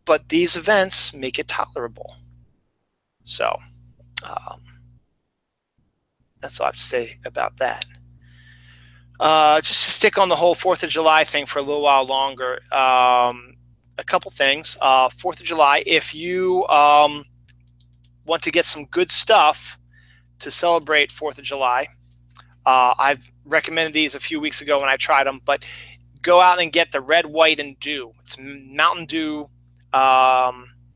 but these events make it tolerable. So that's all I have to say about that. Just to stick on the whole 4th of July thing for a little while longer, a couple things. 4th of July, if you want to get some good stuff to celebrate 4th of July, I've recommended these a few weeks ago when I tried them, but go out and get the Red, White, and Dew. It's Mountain Dew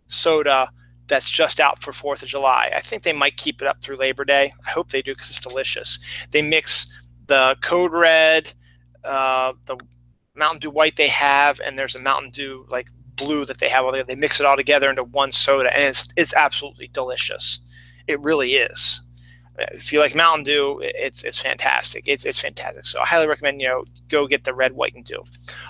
soda that's just out for 4th of July. I think they might keep it up through Labor Day. I hope they do, because it's delicious. They mix the Code Red, the Mountain Dew White they have, and there's a Mountain Dew like blue that they have. They mix it all together into one soda, and it's absolutely delicious. It really is. If you like Mountain Dew, it's fantastic. It's fantastic. So I highly recommend go get the Red, White, and Dew.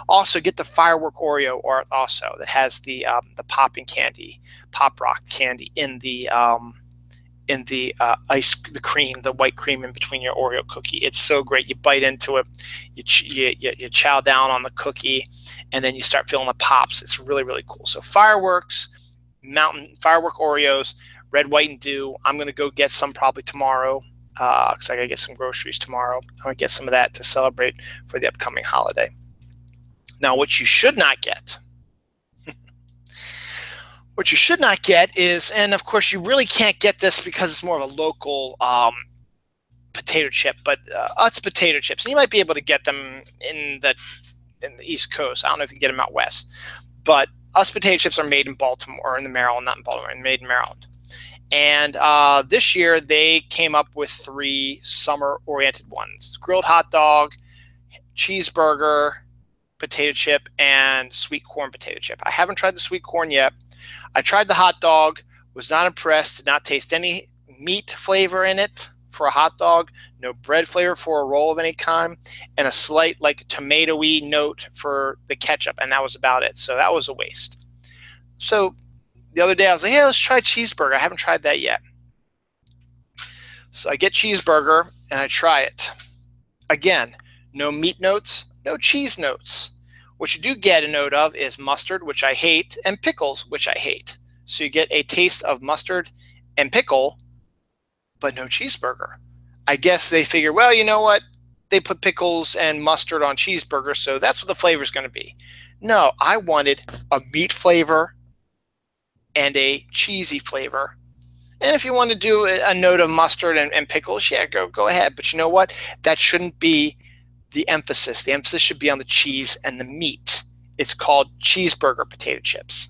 Also get the Firework Oreo, or also that has the popping candy, Pop Rock candy in the the cream, the white cream in between your Oreo cookie. It's so great. You bite into it, you chow down on the cookie, and then you start feeling the pops. It's really, really cool. So fireworks, Firework Oreos, Red, White, and Dew. I'm going to go get some probably tomorrow, because I got to get some groceries tomorrow. I'm going to get some of that to celebrate for the upcoming holiday. Now, what you should not get, is, and of course you really can't get this because it's more of a local potato chip, but Utz potato chips. And you might be able to get them in the East Coast. I don't know if you can get them out west. But Utz potato chips are made in Baltimore, or in the Maryland, not in Baltimore, made in Maryland. And this year they came up with 3 summer-oriented ones. Grilled hot dog, cheeseburger, potato chip, and sweet corn potato chip. I haven't tried the sweet corn yet. I tried the hot dog, was not impressed, did not taste any meat flavor in it for a hot dog, no bread flavor for a roll of any kind, and a slight like tomatoey note for the ketchup, and that was about it. So that was a waste. So the other day I was like, hey, let's try cheeseburger. I haven't tried that yet. So I get cheeseburger and I try it. Again, no meat notes, no cheese notes. What you do get a note of is mustard, which I hate, and pickles, which I hate. So you get a taste of mustard and pickle, but no cheeseburger. I guess they figure, well, you know what? They put pickles and mustard on cheeseburgers, so that's what the flavor is going to be. No, I wanted a meat flavor and a cheesy flavor. And if you want to do a note of mustard and pickles, yeah, go ahead. But you know what? That shouldn't be the emphasis. The emphasis should be on the cheese and the meat. It's called cheeseburger potato chips.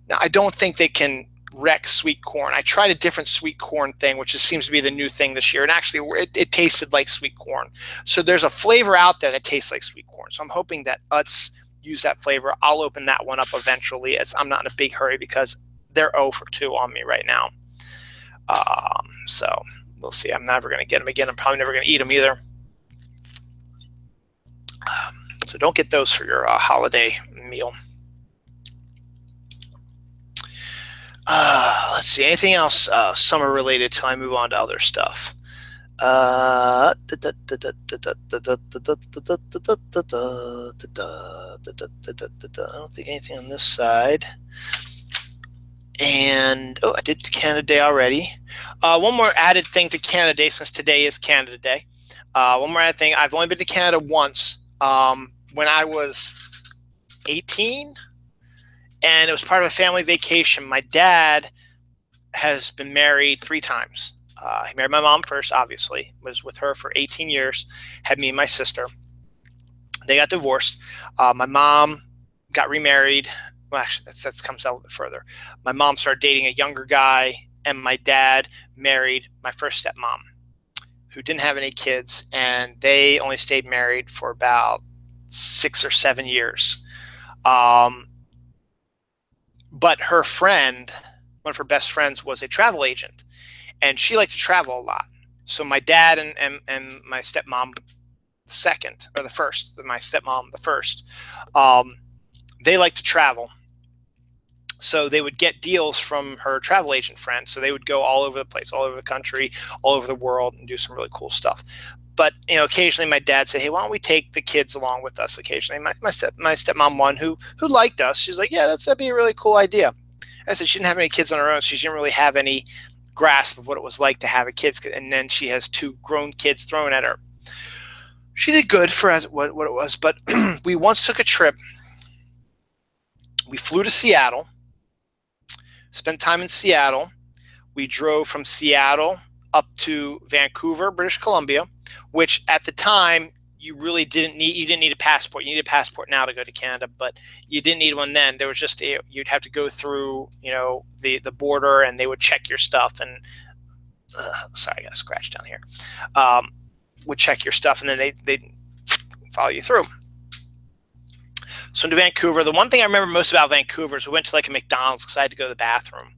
Now, I don't think they can wreck sweet corn. I tried a different sweet corn thing, which seems to be the new thing this year. And actually, it tasted like sweet corn. So there's a flavor out there that tastes like sweet corn. So I'm hoping that Utz use that flavor. I'll open that one up eventually, as I'm not in a big hurry because they're 0 for 2 on me right now. So we'll see. I'm never going to get them again. I'm probably never going to eat them either. So don't get those for your holiday meal. Let's see. Anything else summer related till I move on to other stuff? I don't think anything on this side. And I did Canada Day already. One more added thing to Canada Day, since today is Canada Day. One more added thing. I've only been to Canada once, when I was 18, and it was part of a family vacation. My dad has been married 3 times. He married my mom first, obviously, was with her for 18 years, had me and my sister. They got divorced. My mom got remarried. Well, actually, that comes out a little bit further. My mom started dating a younger guy, and my dad married my first stepmom, who didn't have any kids, and they only stayed married for about 6 or 7 years. But her friend, one of her best friends, was a travel agent, and she liked to travel a lot. So my dad and my stepmom, the second, or the first, my stepmom, the first, they like to travel. So they would get deals from her travel agent friend. So they would go all over the place, all over the country, all over the world, and do some really cool stuff. But occasionally my dad said, "Hey, why don't we take the kids along with us?" Occasionally, my stepmom one who liked us, she's like, "Yeah, that'd be a really cool idea." I said she didn't have any kids on her own, so she didn't really have any grasp of what it was like to have a kid. And then she has 2 grown kids thrown at her. She did good for what it was, but we once took a trip. We flew to Seattle. Spent time in Seattle. We drove from Seattle up to Vancouver, British Columbia, which at the time you really didn't need a passport. You need a passport now to go to Canada, but you didn't need one then. There was just you'd have to go through the border, and they would check your stuff. And sorry, I got a scratch down here. Would check your stuff, and then they'd follow you through. So into Vancouver, the one thing I remember most about Vancouver is we went to like a McDonald's because I had to go to the bathroom.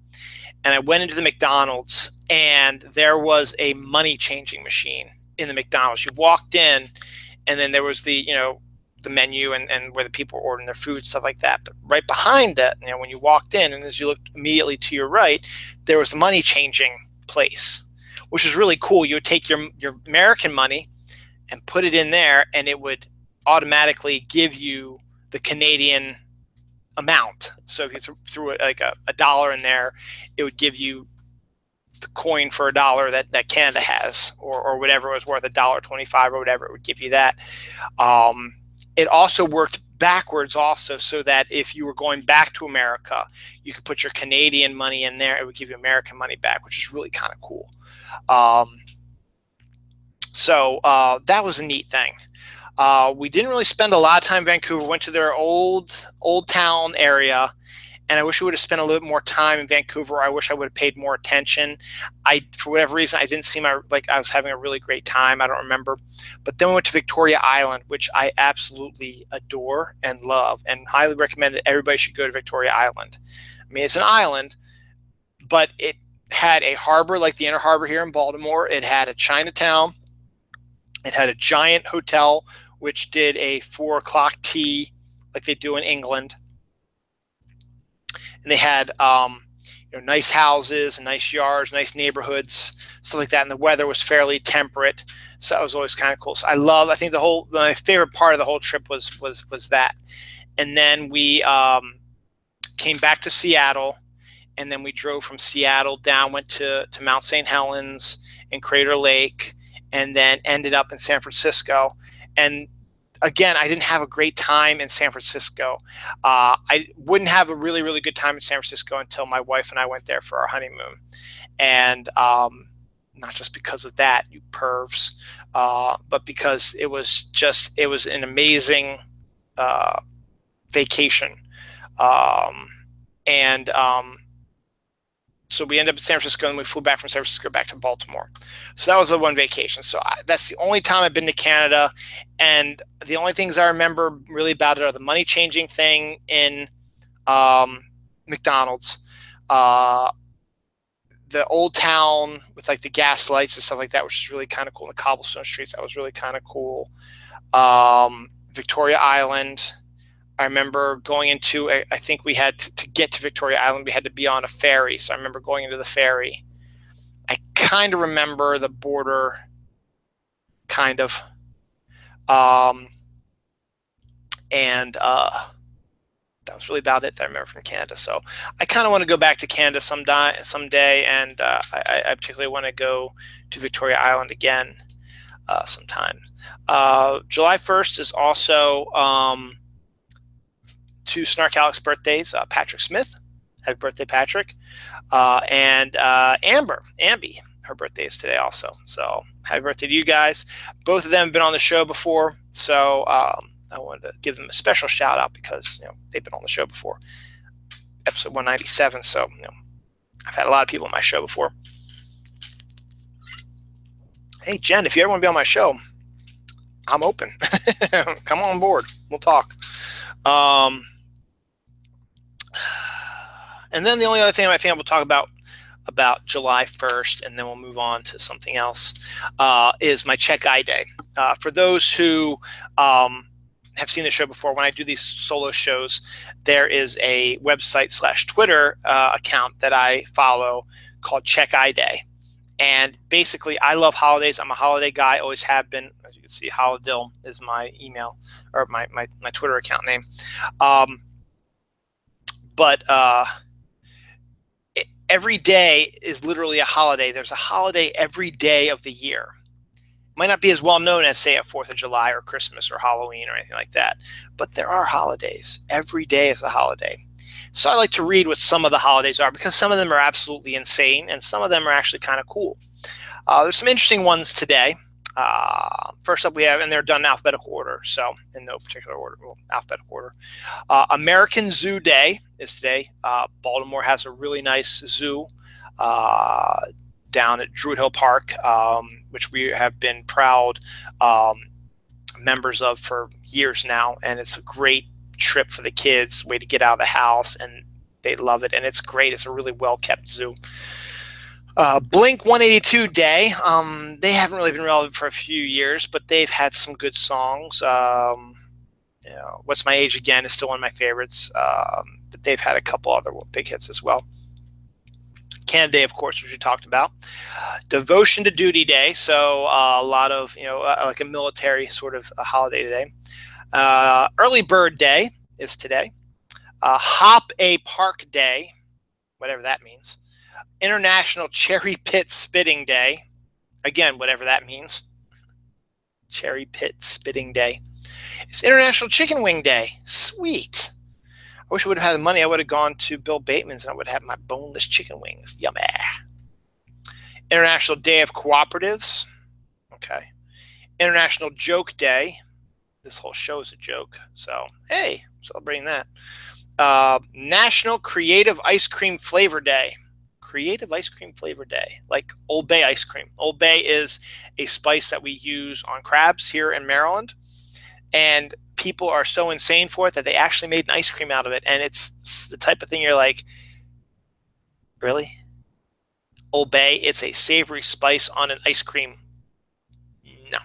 And I went into the McDonald's, and there was a money changing machine in the McDonald's. You walked in, and then there was the menu and where the people were ordering their food, stuff like that. But right behind that, when you walked in, and as you looked immediately to your right, there was a money changing place, which was really cool. You would take your American money and put it in there, and it would automatically give you the Canadian amount. So if you threw like a dollar in there, it would give you the coin for $1 that Canada has, or whatever it was worth, $1.25 or whatever, it would give you that. It also worked backwards also, so that if you were going back to America, you could put your Canadian money in there. It would give you American money back, which is really kind of cool. So that was a neat thing. We didn't really spend a lot of time in Vancouver. Went to their old town area, and I wish we would have spent a little bit more time in Vancouver. I wish I would have paid more attention. For whatever reason, I didn't seem like I was having a really great time. I don't remember. But then we went to Victoria Island, which I absolutely adore and love, and highly recommend that everybody should go to Victoria Island. I mean, it's an island, but it had a harbor like the Inner Harbor here in Baltimore. It had a Chinatown. It had a giant hotel, which did a 4 o'clock tea like they do in England. And they had nice houses and nice yards, nice neighborhoods, stuff like that. And the weather was fairly temperate, so that was always kind of cool. So I think my favorite part of the whole trip was that. And then we came back to Seattle, and then we drove from Seattle down, went to Mount St. Helens and Crater Lake, and then ended up in San Francisco. And again, I didn't have a great time in San Francisco. I wouldn't have a really, really good time in San Francisco until my wife and I went there for our honeymoon. And not just because of that, you pervs, but because it was an amazing vacation. So we ended up in San Francisco, and we flew back from San Francisco back to Baltimore. So that was the one vacation. So that's the only time I've been to Canada. And the only things I remember really about it are the money changing thing in McDonald's, the old town with like the gas lights and stuff like that, which is really kind of cool. The cobblestone streets, that was really kind of cool. Victoria Island. I remember going into, I think we had to get to Victoria Island, we had to be on a ferry. So I remember going into the ferry. I kind of remember the border, kind of. That was really about it that I remember from Canada. So I kind of want to go back to Canada someday, and I particularly want to go to Victoria Island again sometime. July 1st is also two Snark Alex birthdays. Patrick Smith, happy birthday, Patrick, and Amby, her birthday is today also. So happy birthday to you guys. Both of them have been on the show before, so I wanted to give them a special shout out because they've been on the show before, episode 197. So I've had a lot of people on my show before. Hey Jen, if you ever want to be on my show, I'm open. Come on board. We'll talk. And then the only other thing I think I will talk about July 1st, and then we'll move on to something else, is my Check I Day. For those who have seen the show before, when I do these solo shows, there is a website/Twitter account that I follow called Check I Day. And basically, I love holidays. I'm a holiday guy, always have been. As you can see, Holidill is my email or my Twitter account name. But every day is literally a holiday. There's a holiday every day of the year. Might not be as well known as, say, a 4th of July or Christmas or Halloween or anything like that. But there are holidays. Every day is a holiday. So I like to read what some of the holidays are, because some of them are absolutely insane and some of them are actually kind of cool. There's some interesting ones today. First up we have, and they're done in alphabetical order, so in no particular order, well, alphabetical order. American Zoo Day is today. Baltimore has a really nice zoo down at Druid Hill Park, which we have been proud members of for years now, and it's a great trip for the kids, way to get out of the house, and they love it, and it's great. It's a really well-kept zoo. Blink 182 Day. They haven't really been relevant for a few years, but they've had some good songs. What's My Age Again is still one of my favorites, but they've had a couple other big hits as well. Canada Day, of course, which we talked about. Devotion to Duty Day, so a lot of, like a military sort of a holiday today. Early Bird Day is today. Hop a Park Day, whatever that means. International Cherry Pit Spitting Day. Again, whatever that means. Cherry Pit Spitting Day. It's International Chicken Wing Day. Sweet. I wish I would have had the money. I would have gone to Bill Bateman's and I would have had my boneless chicken wings. Yummy. International Day of Cooperatives. Okay. International Joke Day. This whole show is a joke. So, hey, celebrating that. National Creative Ice Cream Flavor Day. Creative Ice Cream Flavor Day, like Old Bay ice cream. Old Bay is a spice that we use on crabs here in Maryland, and people are so insane for it that they actually made an ice cream out of it, and it's the type of thing you're like, really? Old Bay, it's a savory spice on an ice cream. No.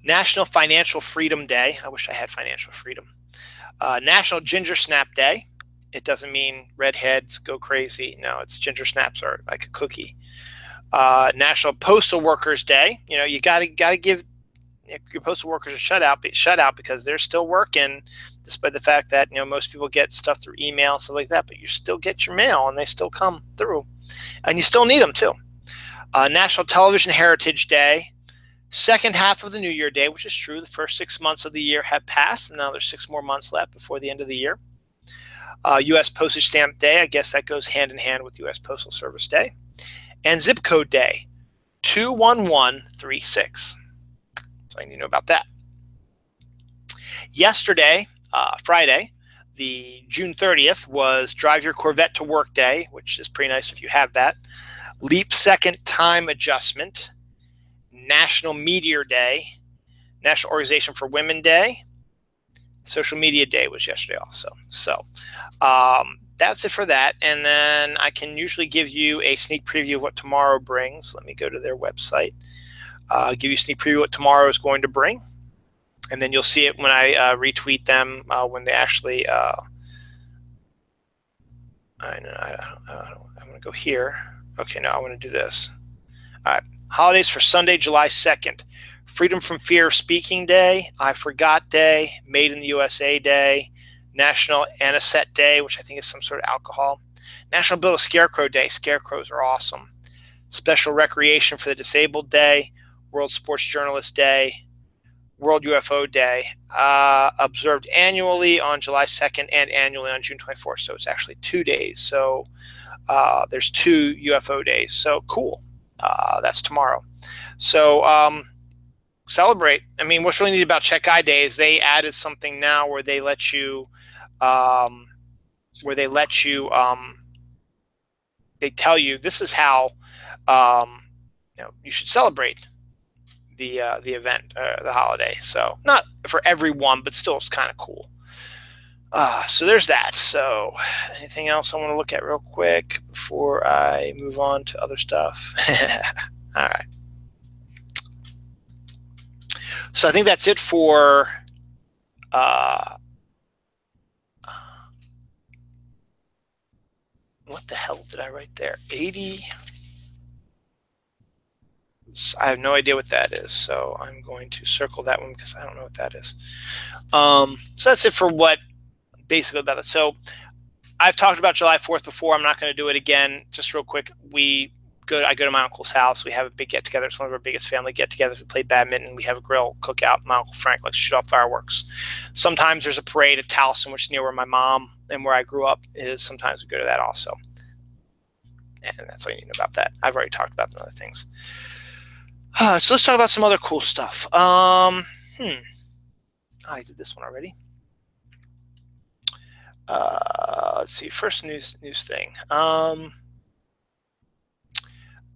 National Financial Freedom Day. I wish I had financial freedom. National Ginger Snap Day. It doesn't mean redheads go crazy. No, it's ginger snaps are like a cookie. National Postal Workers Day. You gotta give your postal workers a shutout because they're still working. despite the fact that, most people get stuff through email, stuff like that, but you still get your mail and they still come through, and you still need them too. National Television Heritage Day, second half of the New Year Day, which is true. The first 6 months of the year have passed, and now there's 6 more months left before the end of the year. U.S. Postage Stamp Day, I guess that goes hand in hand with U.S. Postal Service Day. And Zip Code Day, 21136. So I need to know about that. Yesterday, Friday, the June 30th, was Drive Your Corvette to Work Day, which is pretty nice if you have that. Leap Second Time Adjustment, National Meteor Day, National Organization for Women Day, Social Media Day was yesterday also. So that's it for that. And then I can usually give you a sneak preview of what tomorrow brings. Let me go to their website. Give you a sneak preview of what tomorrow is going to bring. And then you'll see it when I retweet them when they actually I'm going to go here. Okay, no, I want to do this. All right. Holidays for Sunday, July 2nd. Freedom from Fear of Speaking Day, I Forgot Day, Made in the USA Day, National Anisette Day, which I think is some sort of alcohol, National Build a Scarecrow Day. Scarecrows are awesome. Special Recreation for the Disabled Day, World Sports Journalist Day, World UFO Day, observed annually on July 2nd and annually on June 24th. So it's actually 2 days. So there's 2 UFO days. So cool. That's tomorrow. So celebrate. I mean, what's really neat about Check I Day is they added something now where they let you, they tell you this is how you should celebrate the event, the holiday. So not for everyone, but still it's kind of cool. So there's that. So anything else I want to look at real quick before I move on to other stuff? All right. So I think that's it for what the hell did I write there? 80. I have no idea what that is, so I'm going to circle that one because I don't know what that is. So that's it for what basically about it. So I've talked about July 4th before. I'm not going to do it again. Just real quick, I go to my uncle's house. We have a big get-together. It's one of our biggest family get-togethers. We play badminton. We have a grill cookout. My Uncle Frank likes to shoot off fireworks. Sometimes there's a parade at Towson, which is near where my mom and where I grew up is. Sometimes we go to that also. And that's all you need to know about that. I've already talked about the other things. So let's talk about some other cool stuff. I did this one already. Let's see. First news thing.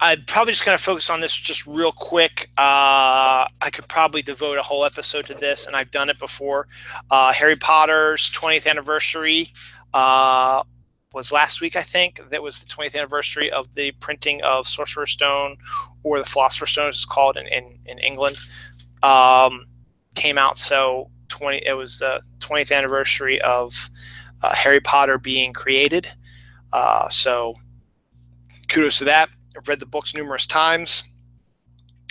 I'm probably just going to focus on this just real quick. I could probably devote a whole episode to this, and I've done it before. Harry Potter's 20th anniversary was last week, I think. That was the 20th anniversary of the printing of Sorcerer's Stone, or the Philosopher's Stone, as it's called in England. Came out, so it was the 20th anniversary of Harry Potter being created. So kudos to that. I've read the books numerous times,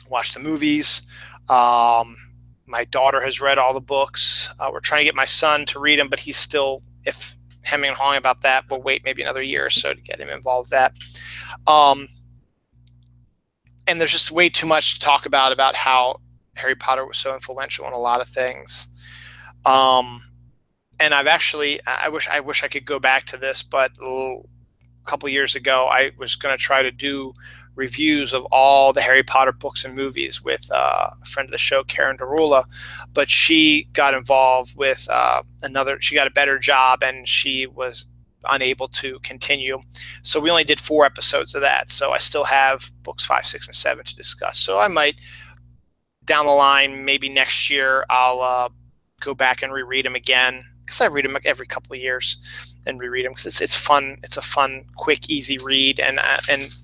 watched the movies. My daughter has read all the books. We're trying to get my son to read them, but he's still hemming and hawing about that. We'll wait maybe another year or so to get him involved with that. And there's just way too much to talk about how Harry Potter was so influential in a lot of things. And I wish I could go back to this, but couple years ago, I was going to try to do reviews of all the Harry Potter books and movies with a friend of the show, Karen Darula, but she got involved with she got a better job and she was unable to continue. So we only did 4 episodes of that. So I still have books 5, 6, and 7 to discuss. So I might, down the line, maybe next year, I'll go back and reread them again, because I read them every couple of years and reread them because it's fun. It's a fun, quick, easy read, and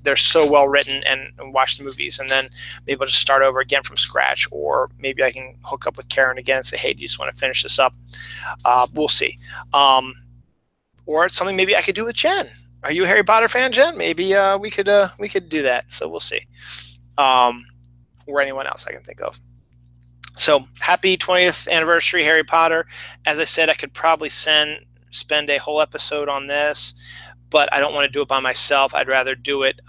they're so well written. And watch the movies, and then maybe I'll just start over again from scratch, or maybe I can hook up with Karen again and say, "Hey, do you just want to finish this up?" We'll see. Or it's something maybe I could do with Jen. Are you a Harry Potter fan, Jen? Maybe we could do that. So we'll see. Or anyone else I can think of. So happy 20th anniversary, Harry Potter. As I said, I could probably spend a whole episode on this, but I don't want to do it by myself. I'd rather do it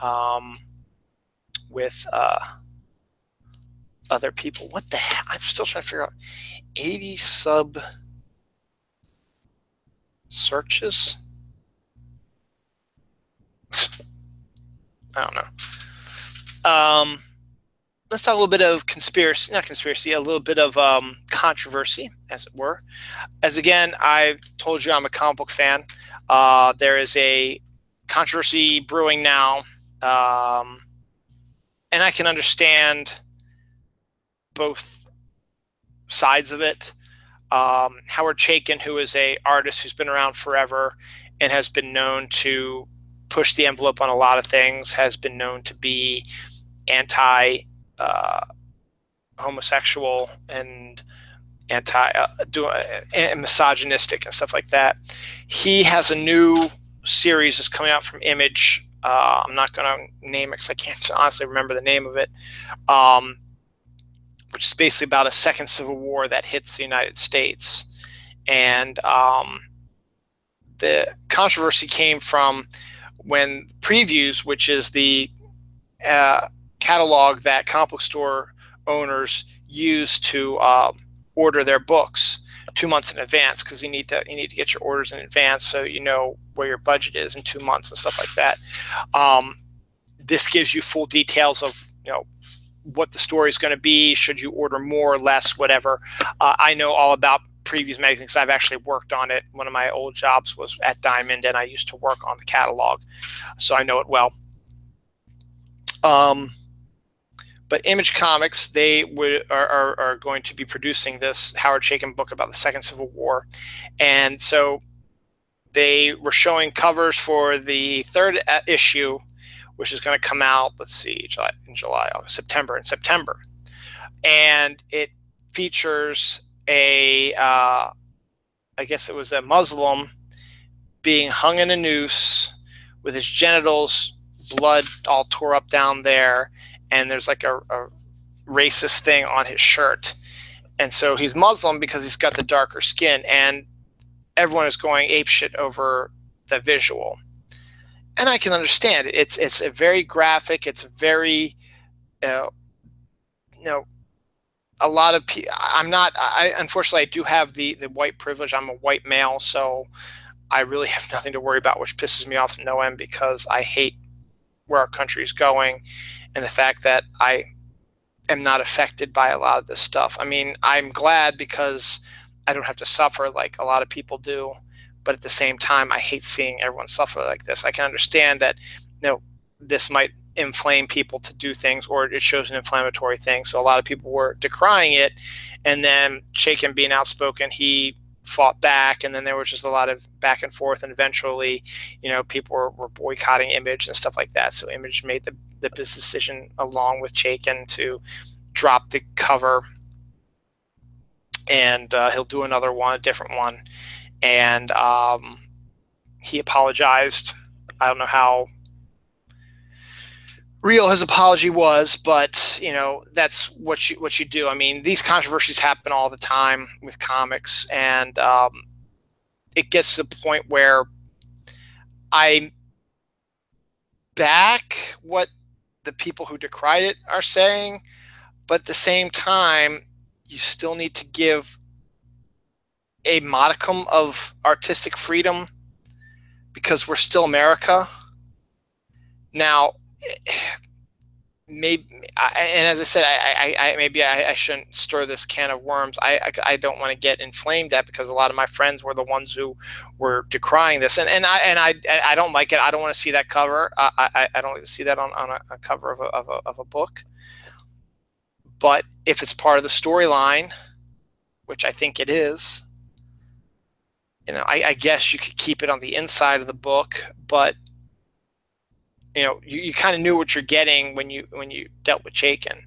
with other people. What the heck? I'm still trying to figure out 80 sub searches. I don't know. Let's talk a little bit of conspiracy, not conspiracy, a little bit of controversy, as it were. As again, I told you I'm a comic book fan. There is a controversy brewing now, and I can understand both sides of it. Howard Chaykin, who is an artist who's been around forever and has been known to push the envelope on a lot of things, has been known to be anti-homosexual and misogynistic and stuff like that. He has a new series that's coming out from Image. I'm not going to name it because I can't honestly remember the name of it, which is basically about a second civil war that hits the United States. And the controversy came from when Previews, which is the catalog that comic book store owners use to order their books 2 months in advance, because you need to get your orders in advance so you know where your budget is in 2 months and stuff like that. This gives you full details of what the story is going to be, should you order more or less, whatever. I know all about Previews magazine because I've actually worked on it. One of my old jobs was at Diamond, and I used to work on the catalog, so I know it well. But Image Comics, they are going to be producing this Howard Chaykin book about the Second Civil War. And so they were showing covers for the third issue, which is going to come out, let's see, September. And it features I guess it was a Muslim being hung in a noose with his genitals, blood all tore up down there, and there's like a racist thing on his shirt. And so he's Muslim because he's got the darker skin, and everyone is going apeshit over the visual. And I can understand it. It's a very graphic. It's very, a lot of people. Unfortunately, I do have the white privilege. I'm a white male, so I really have nothing to worry about, which pisses me off no end, because I hate where our country is going and the fact that I am not affected by a lot of this stuff. I mean, I'm glad because I don't have to suffer like a lot of people do, but at the same time, I hate seeing everyone suffer like this. I can understand that this might inflame people to do things, or it shows an inflammatory thing. So a lot of people were decrying it, and then Chaykin, being outspoken, he fought back, and then there was just a lot of back and forth, and eventually, people were boycotting Image and stuff like that. So Image made the business decision, along with Chaykin, to drop the cover, and he'll do another one, a different one, and he apologized. I don't know how real his apology was, but that's what you do. I mean, these controversies happen all the time with comics, and it gets to the point where I back what the people who decried it are saying, but at the same time, you still need to give a modicum of artistic freedom, because we're still America. Now, maybe, and as I said, maybe I shouldn't stir this can of worms. I don't want to get inflamed at, because a lot of my friends were the ones who were decrying this, and I don't like it. I don't want to see that cover. I don't like to see that on a cover of a book. But if it's part of the storyline, which I think it is, I guess you could keep it on the inside of the book, but you kind of knew what you're getting when you dealt with Chaykin.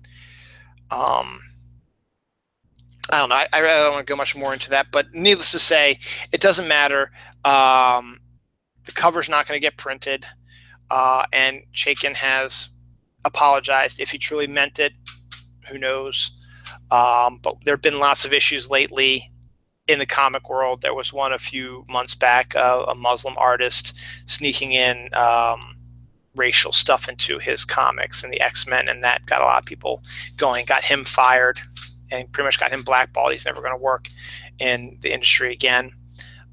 I don't know. I really don't want to go much more into that, but needless to say, it doesn't matter. The cover's not going to get printed, and Chaykin has apologized. If he truly meant it, who knows? But there have been lots of issues lately in the comic world. There was one a few months back, a Muslim artist sneaking in racial stuff into his comics and the X-Men, and that got a lot of people going, got him fired, and pretty much got him blackballed. He's never going to work in the industry again.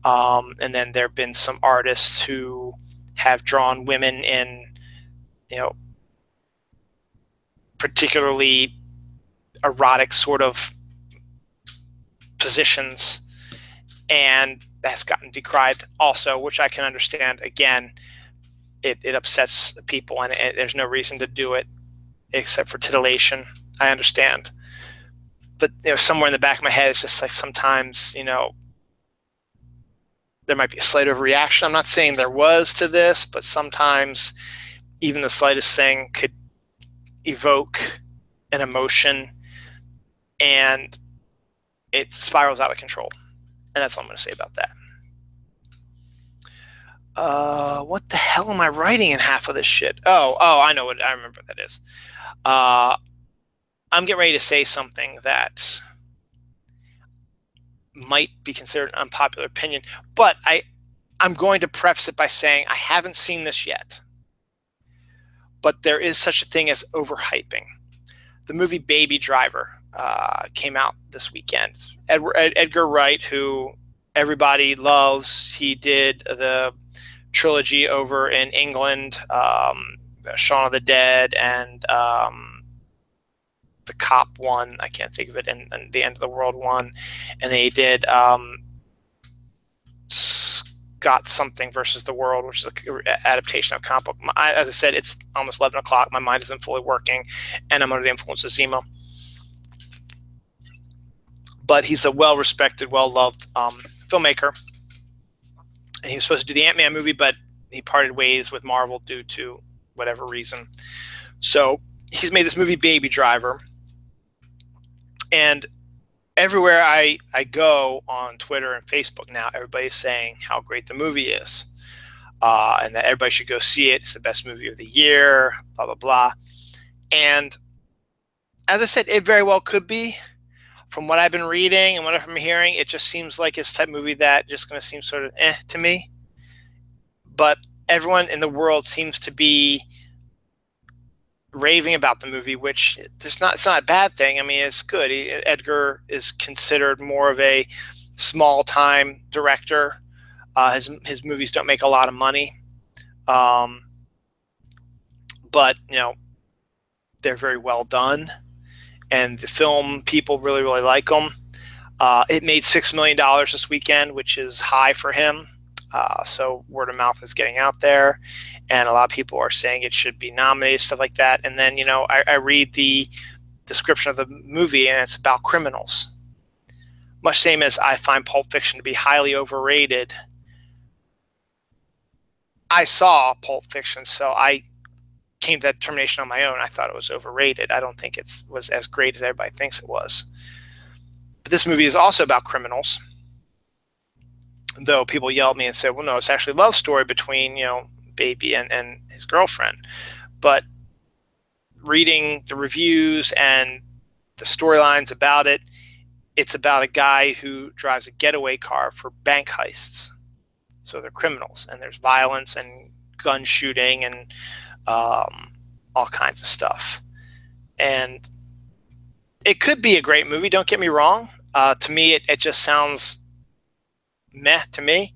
And then there have been some artists who have drawn women in, particularly erotic sort of positions, and that's gotten decried also, which I can understand. Again, it upsets people, and there's no reason to do it except for titillation. I understand. But somewhere in the back of my head, it's just like sometimes, there might be a slight overreaction. I'm not saying there was to this, but sometimes even the slightest thing could evoke an emotion, and it spirals out of control. And that's all I'm going to say about that. What the hell am I writing in half of this shit? Oh, I know what I remember what that is. I'm getting ready to say something that might be considered an unpopular opinion, but I'm going to preface it by saying I haven't seen this yet. But there is such a thing as overhyping. The movie Baby Driver came out this weekend. Edgar Wright, who everybody loves, he did the trilogy over in England, Shaun of the Dead, and the cop one, I can't think of it, and the End of the World one, and they did Scott Something versus the World, which is an adaptation of a comic book. As I said, it's almost 11 o'clock. My mind isn't fully working, and I'm under the influence of Zemo. But he's a well-respected, well-loved filmmaker. And he was supposed to do the Ant-Man movie, but he parted ways with Marvel due to whatever reason. So he's made this movie Baby Driver. And everywhere I go on Twitter and Facebook now, everybody's saying how great the movie is. And that everybody should go see it. It's the best movie of the year, blah, blah, blah. And as I said, it very well could be. From what I've been reading and what I'm hearing, it just seems like it's the type of movie that just going to seem sort of to me. But everyone in the world seems to be raving about the movie, which it's not a bad thing. I mean, it's good. Edgar is considered more of a small-time director. His movies don't make a lot of money, but they're very well done, and the film people really, really like them. It made $6 million this weekend, which is high for him. So word of mouth is getting out there, and a lot of people are saying it should be nominated, stuff like that. And then, I read the description of the movie, and it's about criminals. Much same as I find Pulp Fiction to be highly overrated. I saw Pulp Fiction, so I came to that determination on my own. I thought it was overrated. I don't think it was as great as everybody thinks it was. But this movie is also about criminals. Though people yelled at me and said, well, no, it's actually a love story between, Baby and his girlfriend. But reading the reviews and the storylines about it, it's about a guy who drives a getaway car for bank heists. So they're criminals, and there's violence and gun shooting and all kinds of stuff. And it could be a great movie, don't get me wrong. To me, it just sounds meh to me.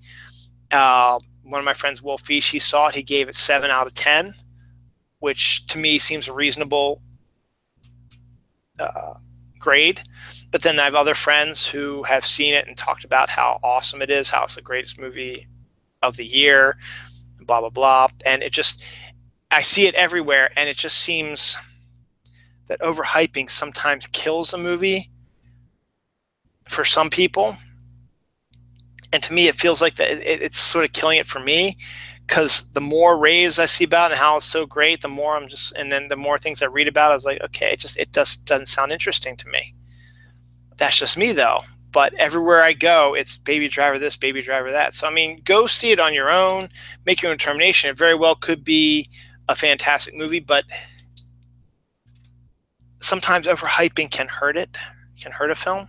One of my friends, Will Fish, he saw it. He gave it 7 out of 10, which to me seems a reasonable grade. But then I have other friends who have seen it and talked about how awesome it is, how it's the greatest movie of the year, blah, blah, blah. And I see it everywhere, and it just seems that overhyping sometimes kills a movie for some people. And to me, it feels like that it's sort of killing it for me, because the more raves I see about it and how it's so great, the more and then the more things I read about, I was like, okay, it just doesn't sound interesting to me. That's just me, though. But everywhere I go, it's Baby Driver this, Baby Driver that. So, I mean, go see it on your own, make your own determination. It very well could be a fantastic movie, but sometimes overhyping can hurt it, can hurt a film,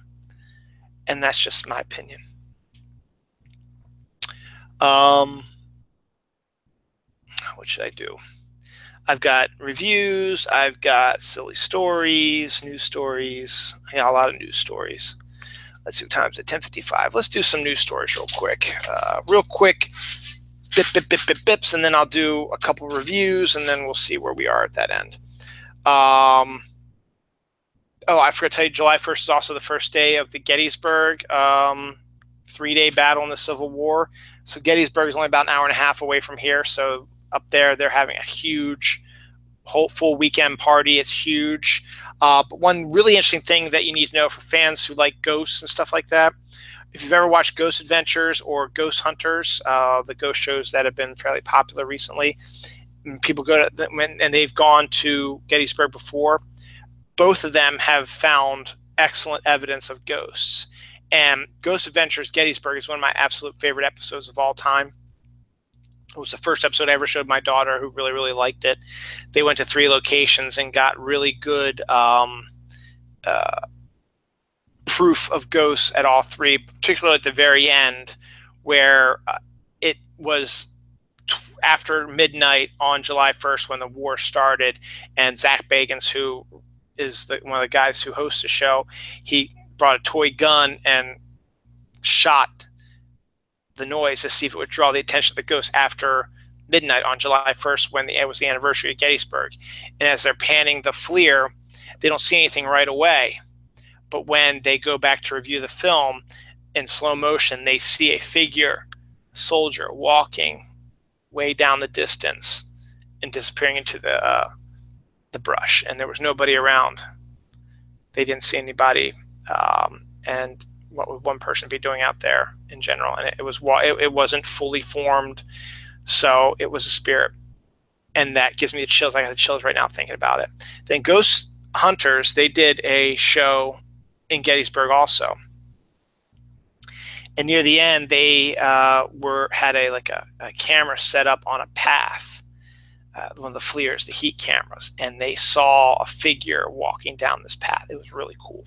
and that's just my opinion. What should I do? I've got reviews, I've got silly stories, news stories. I got a lot of news stories. Let's see what time's at 10:55. Let's do some news stories real quick. Bips, and then I'll do a couple of reviews, and then we'll see where we are at that end. Oh, I forgot to tell you, July 1st is also the first day of the Gettysburg 3-day battle in the Civil War. So Gettysburg is only about an hour and a half away from here. So up there, they're having a huge full weekend party. It's huge. But one really interesting thing that you need to know for fans who like ghosts and stuff like that, if you've ever watched Ghost Adventures or Ghost Hunters, the ghost shows that have been fairly popular recently, people go to them and they've gone to Gettysburg before. Both of them have found excellent evidence of ghosts. And Ghost Adventures Gettysburg is one of my absolute favorite episodes of all time. It was the first episode I ever showed my daughter, who really, really liked it. They went to 3 locations and got really good proof of ghosts at all 3, particularly at the very end, where it was after midnight on July 1st when the war started, and Zach Bagans, who is one of the guys who hosts the show, he brought a toy gun and shot the noise to see if it would draw the attention of the ghosts after midnight on July 1st when it was the anniversary of Gettysburg. And as they're panning the FLIR, they don't see anything right away. But when they go back to review the film in slow motion, they see a figure, a soldier, walking way down the distance and disappearing into the brush. And there was nobody around. They didn't see anybody. And what would one person be doing out there in general? And it wasn't fully formed, so it was a spirit. And that gives me the chills. I got the chills right now thinking about it. Then Ghost Hunters, they did a show in Gettysburg also. And near the end, they had a camera set up on a path, one of the FLIRs, the heat cameras, and they saw a figure walking down this path. It was really cool.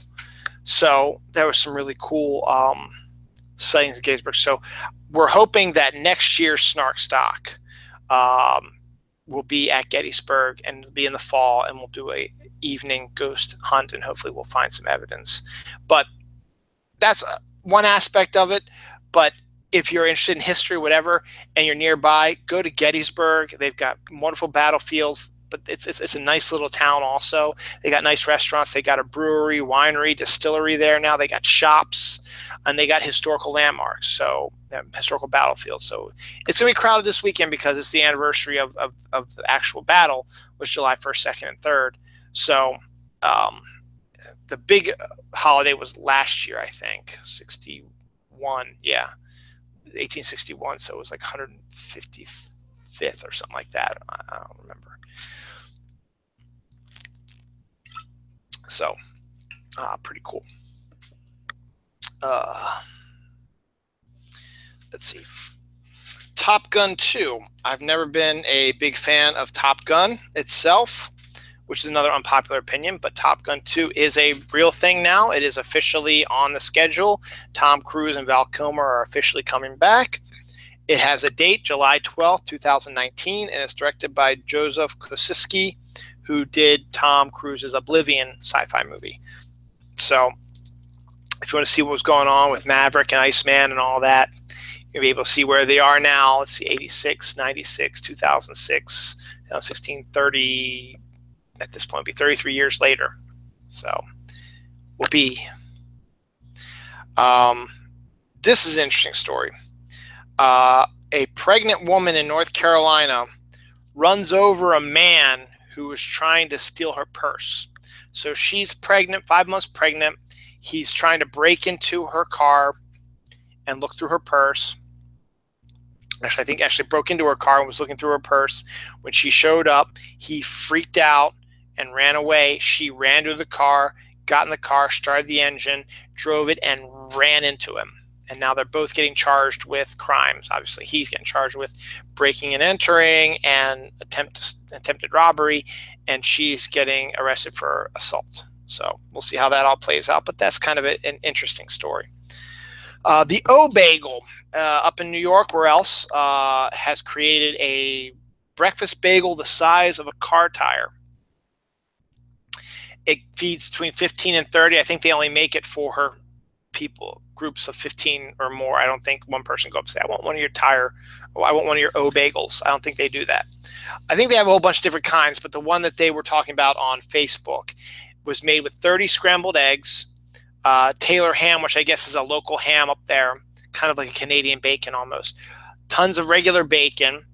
So there was some really cool sightings of Gettysburg. So we're hoping that next year's Snark Stock will be at Gettysburg and be in the fall, and we'll do a evening ghost hunt, and hopefully we'll find some evidence. But that's one aspect of it. But if you're interested in history, whatever, and you're nearby, go to Gettysburg. They've got wonderful battlefields. But it's a nice little town also. They got nice restaurants. They got a brewery, winery, distillery there now. They got shops, and they got historical landmarks, so historical battlefields. So it's going to be crowded this weekend because it's the anniversary of the actual battle, was July 1st, 2nd, and 3rd. So the big holiday was last year, I think, 61. Yeah, 1861. So it was like 155th or something like that. I don't remember. So, pretty cool. Let's see. Top Gun 2. I've never been a big fan of Top Gun itself, which is another unpopular opinion, but Top Gun 2 is a real thing now. It is officially on the schedule. Tom Cruise and Val Kilmer are officially coming back. It has a date, July 12th, 2019, and it's directed by Joseph Kosinski, who did Tom Cruise's Oblivion sci-fi movie. So if you want to see what was going on with Maverick and Iceman and all that, you'll be able to see where they are now. Let's see, 86, 96, 2006, 2016, 30, at this point, it'll be 33 years later. So we'll be. This is an interesting story. A pregnant woman in North Carolina runs over a man who was trying to steal her purse. So she's pregnant, 5 months pregnant. He's trying to break into her car and look through her purse. Actually, I think actually broke into her car and was looking through her purse. When she showed up, he freaked out and ran away. She ran to the car, got in the car, started the engine, drove it, and ran into him. And now they're both getting charged with crimes. Obviously, he's getting charged with breaking and entering and attempted robbery, and she's getting arrested for assault. So we'll see how that all plays out, but that's kind of an interesting story. The O Bagel up in New York, where else, has created a breakfast bagel the size of a car tire. It feeds between 15 and 30. I think they only make it for her people, groups of 15 or more. I don't think one person go up and say, I want one of your I want one of your O Bagels. I don't think they do that. I think they have a whole bunch of different kinds, but the one that they were talking about on Facebook was made with 30 scrambled eggs, Taylor ham, which I guess is a local ham up there, kind of like a Canadian bacon almost, tons of regular bacon,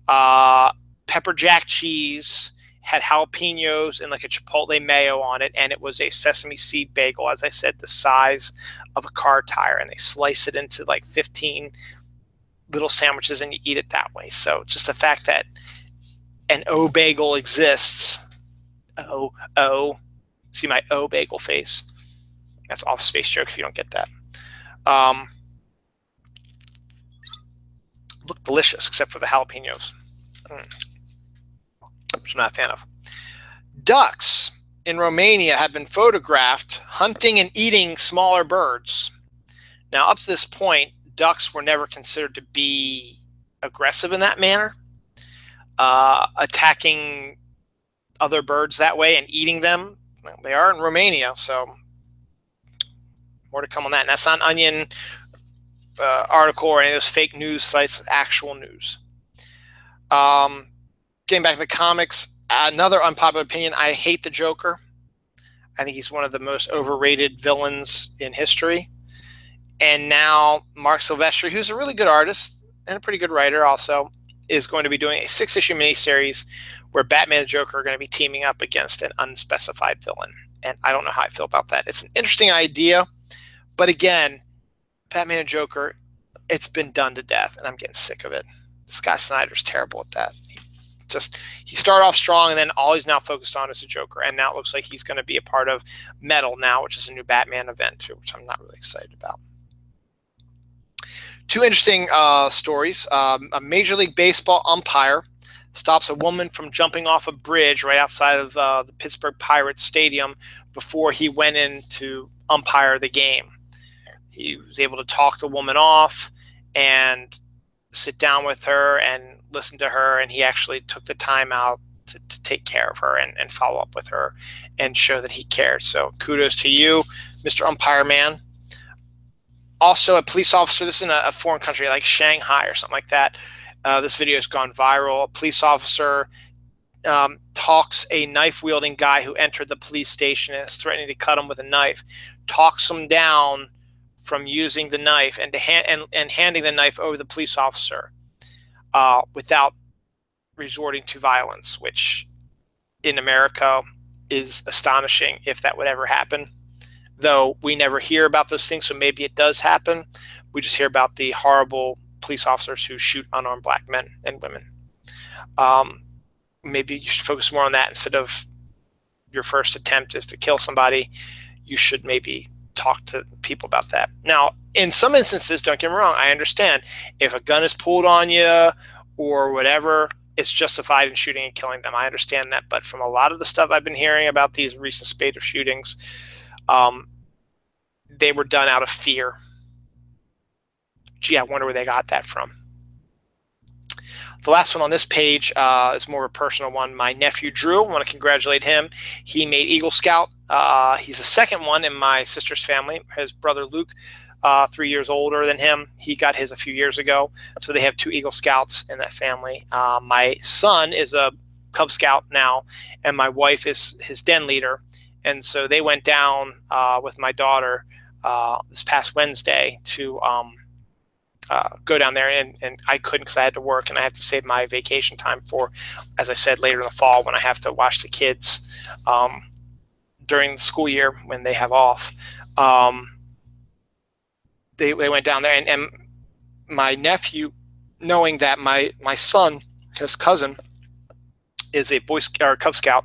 pepper jack cheese, had jalapenos and like a chipotle mayo on it, and it was a sesame seed bagel, as I said, the size of a car tire, and they slice it into like 15 little sandwiches and you eat it that way. So just the fact that an O Bagel exists, see my O Bagel face? That's Office Space joke if you don't get that. Look delicious, except for the jalapenos. Which I'm not a fan of. Ducks in Romania have been photographed hunting and eating smaller birds. Now, up to this point, ducks were never considered to be aggressive in that manner, attacking other birds that way and eating them. Well, they are in Romania, so more to come on that. And that's not an Onion article or any of those fake news sites, actual news. Getting back to the comics, another unpopular opinion, I hate the Joker. I think he's one of the most overrated villains in history. And now Mark Silvestri, who's a really good artist and a pretty good writer also, is going to be doing a 6-issue miniseries where Batman and Joker are going to be teaming up against an unspecified villain. And I don't know how I feel about that. It's an interesting idea, but again, Batman and Joker, it's been done to death, and I'm getting sick of it. Scott Snyder's terrible at that. He started off strong, and then all he's now focused on is the Joker, and now it looks like he's going to be a part of Metal now, which is a new Batman event too, which I'm not really excited about. Two interesting stories. A Major League Baseball umpire stops a woman from jumping off a bridge right outside of the Pittsburgh Pirates stadium before he went in to umpire the game. He was able to talk the woman off and sit down with her and listen to her, and he actually took the time out to take care of her and follow up with her and show that he cared. So kudos to you, Mr. Umpire Man. Also, a police officer, this is in a foreign country like Shanghai or something like that. This video has gone viral. A police officer talks a knife-wielding guy who entered the police station and is threatening to cut him with a knife, talks him down from using the knife and handing the knife over to the police officer without resorting to violence, which in America is astonishing if that would ever happen. Though we never hear about those things, so maybe it does happen. We just hear about the horrible police officers who shoot unarmed black men and women. Maybe you should focus more on that instead of your first attempt is to kill somebody. You should maybe talk to people about that. Now, in some instances, don't get me wrong, I understand if a gun is pulled on you or whatever, it's justified in shooting and killing them. I understand that, but from a lot of the stuff I've been hearing about these recent spate of shootings, they were done out of fear. Gee, I wonder where they got that from. The last one on this page is more of a personal one. My nephew Drew, I want to congratulate him. He made Eagle Scout. He's the second one in my sister's family. His brother Luke, 3 years older than him, he got his a few years ago. So they have 2 Eagle Scouts in that family. My son is a Cub Scout now, and my wife is his den leader. And so they went down with my daughter this past Wednesday to go down there, and I couldn't because I had to work, and I have to save my vacation time for, as I said, later in the fall when I have to watch the kids during the school year when they have off. They went down there, and my nephew, knowing that my son, his cousin, is a Cub Scout,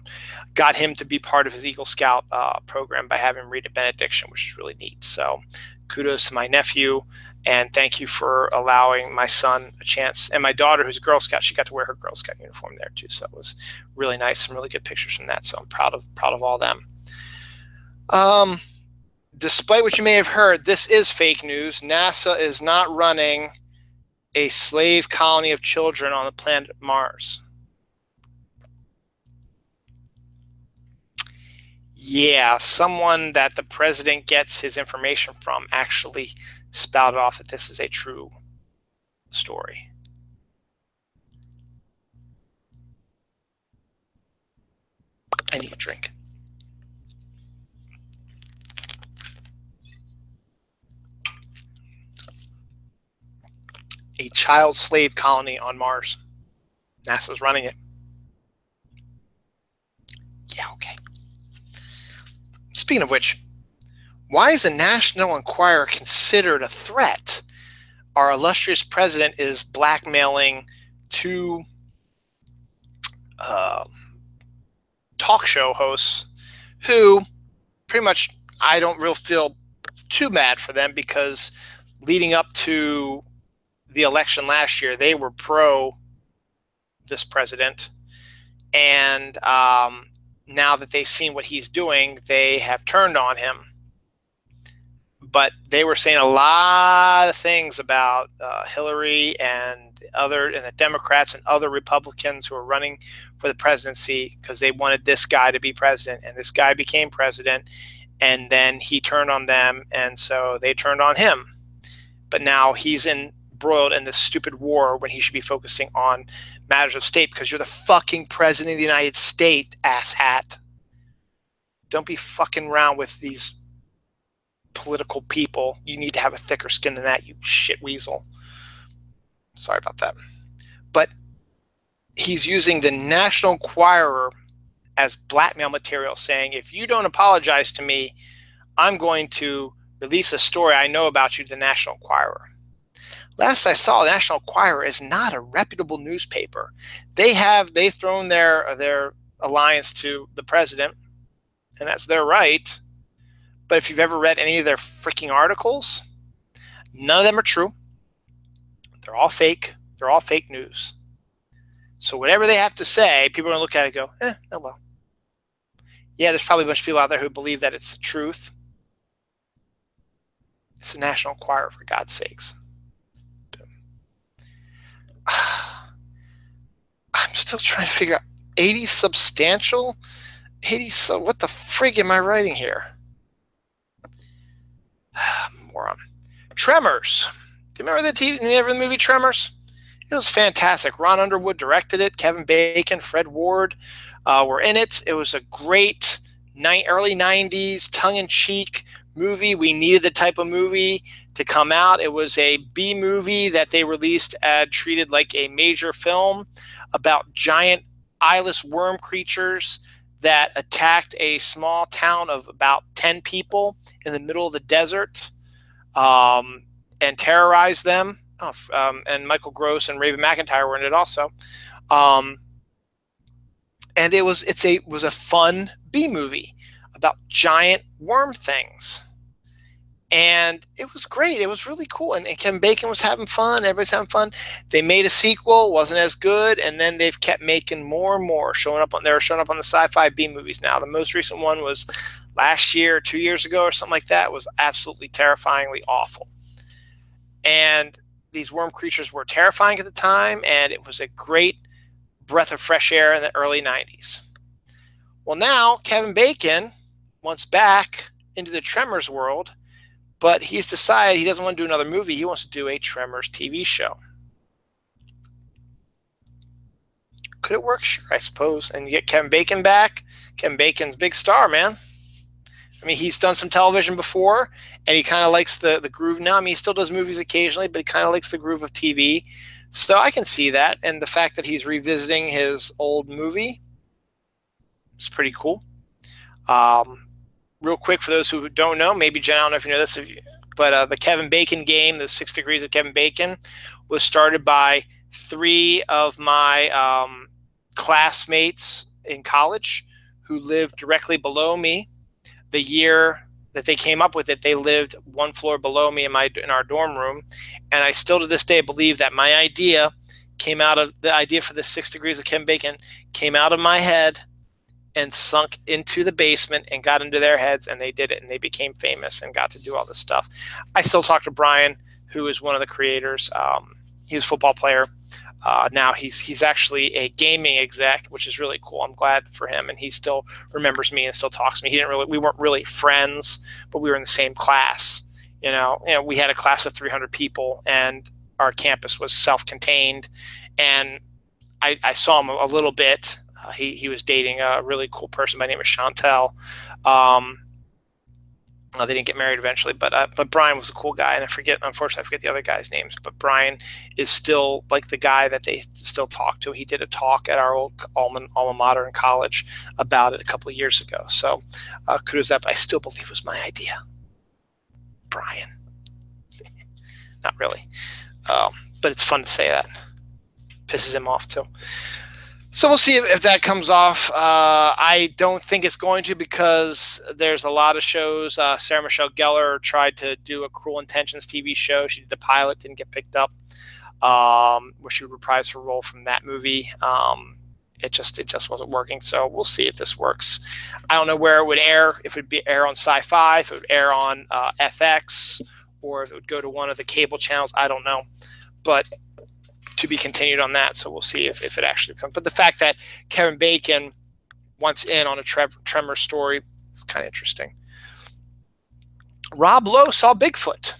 got him to be part of his Eagle Scout program by having him read a benediction, which is really neat. So kudos to my nephew, and thank you for allowing my son a chance. And my daughter, who's a Girl Scout, she got to wear her Girl Scout uniform there too. So it was really nice, some really good pictures from that. So I'm proud of all them. Despite what you may have heard, this is fake news. NASA is not running a slave colony of children on the planet Mars. Yeah, someone that the president gets his information from actually spouted off that this is a true story. I need a drink. A child slave colony on Mars. NASA's running it. Yeah, okay. Speaking of which, why is the National Enquirer considered a threat? Our illustrious president is blackmailing two talk show hosts who pretty much, I don't really feel too bad for them, because leading up to the election last year, they were pro this president. And now that they've seen what he's doing, they have turned on him. But they were saying a lot of things about Hillary and the Democrats and other Republicans who are running for the presidency, because they wanted this guy to be president, and this guy became president, and then he turned on them, and so they turned on him. But now he's embroiled in this stupid war when he should be focusing on matters of state, because you're the fucking president of the United States, asshat. Don't be fucking around with these political people. You need to have a thicker skin than that, you shit weasel. Sorry about that. But he's using the National Enquirer as blackmail material, saying, if you don't apologize to me, I'm going to release a story I know about you to the National Enquirer. Last I saw, the National Enquirer is not a reputable newspaper. They've thrown their alliance to the president, and that's their right. But if you've ever read any of their freaking articles, none of them are true. They're all fake. They're all fake news. So whatever they have to say, people are going to look at it and go, oh well. Yeah, there's probably a bunch of people out there who believe that it's the truth. It's the National Enquirer, for God's sakes. I'm still trying to figure out 80 substantial? 80, so what the frig am I writing here? Moron. Tremors. Do you remember the movie Tremors? It was fantastic. Ron Underwood directed it. Kevin Bacon, Fred Ward were in it. It was a great early 90s tongue-in-cheek movie. We needed the type of movie to come out. It was a B movie that they released and treated like a major film about giant eyeless worm creatures that attacked a small town of about 10 people in the middle of the desert and terrorized them. And Michael Gross and Raven McIntyre were in it also. And it was a fun B movie about giant worm things. And it was great. It was really cool. And Kevin Bacon was having fun. Everybody's having fun. They made a sequel, wasn't as good, and then they've kept making more and more. They're showing up on the sci-fi B movies now. The most recent one was last year, 2 years ago, or something like that. It was absolutely terrifyingly awful. And these worm creatures were terrifying at the time, and it was a great breath of fresh air in the early 90s. Well, now Kevin Bacon wants back into the Tremors world, but he's decided he doesn't want to do another movie. He wants to do a Tremors TV show. Could it work? Sure, I suppose. And you get Kevin Bacon back. Kevin Bacon's a big star, man. I mean, he's done some television before, and he kind of likes the groove now. I mean, he still does movies occasionally, but he kind of likes the groove of TV. So I can see that. And the fact that he's revisiting his old movie is pretty cool. Real quick, for those who don't know, maybe Jen, I don't know if you know this, but the Kevin Bacon game, the 6 Degrees of Kevin Bacon, was started by 3 of my classmates in college who lived directly below me. The year that they came up with it, they lived 1 floor below me in our dorm room, and I still to this day believe that my idea for the 6 Degrees of Kevin Bacon came out of my head and sunk into the basement and got into their heads, and they did it, and they became famous and got to do all this stuff. I still talk to Brian, who is one of the creators. He was a football player. Now he's actually a gaming exec, which is really cool. I'm glad for him, and he still remembers me and still talks to me. We weren't really friends, but we were in the same class. We had a class of 300 people, and our campus was self-contained. And I saw him a little bit. He was dating a really cool person by the name of Chantel. They didn't get married eventually, but Brian was a cool guy, and unfortunately, I forget the other guys' names. But Brian is still like the guy that they still talk to. He did a talk at our old alma mater in college about it a couple of years ago. So kudos to that, but I still believe it was my idea. Brian. Not really. But it's fun to say that. Pisses him off too. So we'll see if that comes off. I don't think it's going to, because there's a lot of shows. Sarah Michelle Gellar tried to do a Cruel Intentions TV show. She did the pilot, didn't get picked up, where she would reprise her role from that movie. It just wasn't working. So we'll see if this works. I don't know where it would air. If it would air on Sci-Fi, if it would air on FX, or if it would go to one of the cable channels. I don't know. But to be continued on that, so we'll see if it actually comes. But the fact that Kevin Bacon wants in on a Tremor story is kind of interesting. Rob Lowe saw Bigfoot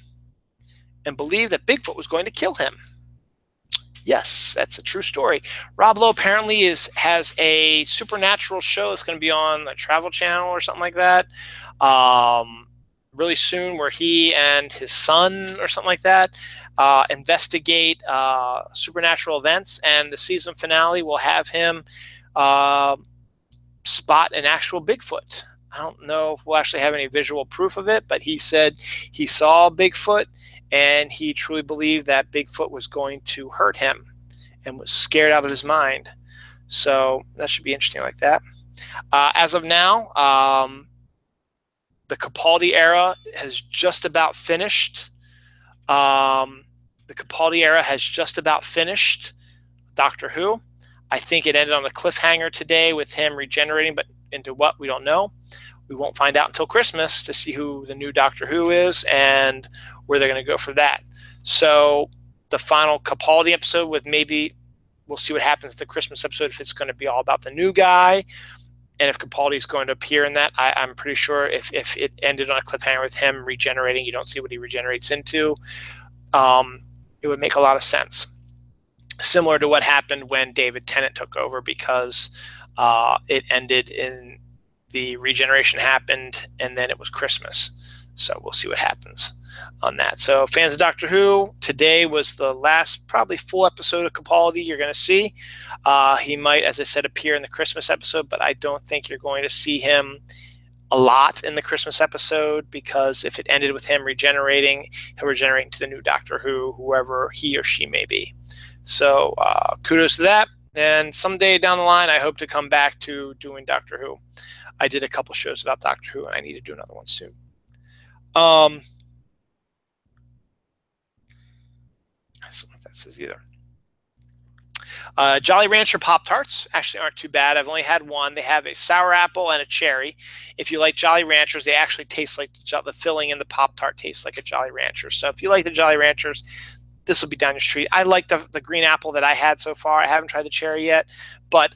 and believed that Bigfoot was going to kill him. Yes, that's a true story. Rob Lowe apparently has a supernatural show that's going to be on the Travel Channel or something like that really soon, where he and his son or something like that investigate supernatural events, and the season finale will have him spot an actual Bigfoot. I don't know if we'll actually have any visual proof of it, but he said he saw Bigfoot, and he truly believed that Bigfoot was going to hurt him and was scared out of his mind. So that should be interesting like that. As of now, the Capaldi era has just about finished. The Capaldi era has just about finished Doctor Who. I think it ended on a cliffhanger today with him regenerating, but into what, we don't know. We won't find out until Christmas to see who the new Doctor Who is and where they're going to go for that. So the final Capaldi episode, with maybe we'll see what happens in the Christmas episode, if it's going to be all about the new guy, and if Capaldi is going to appear in that. I'm pretty sure if it ended on a cliffhanger with him regenerating, you don't see what he regenerates into. It would make a lot of sense. Similar to what happened when David Tennant took over, because it ended in the regeneration happened, and then it was Christmas. So we'll see what happens on that. So fans of Doctor Who, today was the last probably full episode of Capaldi you're going to see. He might, as I said, appear in the Christmas episode, but I don't think you're going to see him a lot in the Christmas episode, because if it ended with him regenerating, he'll regenerate into the new Doctor Who, whoever he or she may be. So kudos to that. And someday down the line, I hope to come back to doing Doctor Who. I did a couple shows about Doctor Who, and I need to do another one soon. I don't know if that says either. Jolly Rancher Pop-Tarts actually aren't too bad. I've only had one. They have a sour apple and a cherry. If you like Jolly Ranchers, they actually taste like the filling in the Pop-Tart tastes like a Jolly Rancher. So if you like the Jolly Ranchers, this will be down your street. I like the green apple that I had so far. I haven't tried the cherry yet, but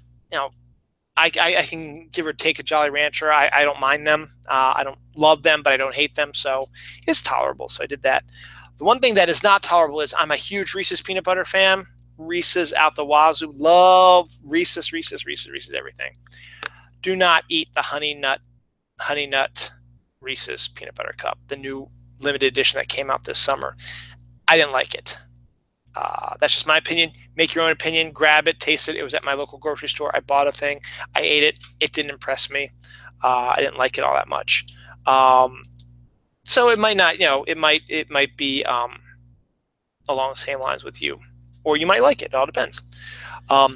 I can give or take a Jolly Rancher. I don't mind them. I don't love them, but I don't hate them. So it's tolerable. So I did that. The one thing that is not tolerable is I'm a huge Reese's peanut butter fan. Reese's out the wazoo. Love Reese's everything. Do not eat the honey nut Reese's peanut butter cup, the new limited edition that came out this summer. I didn't like it. That's just my opinion. Make your own opinion. Grab it, taste it. It was at my local grocery store. I bought a thing. I ate it. It didn't impress me. I didn't like it all that much. So it might not, it might be along the same lines with you, or you might like it. It all depends. A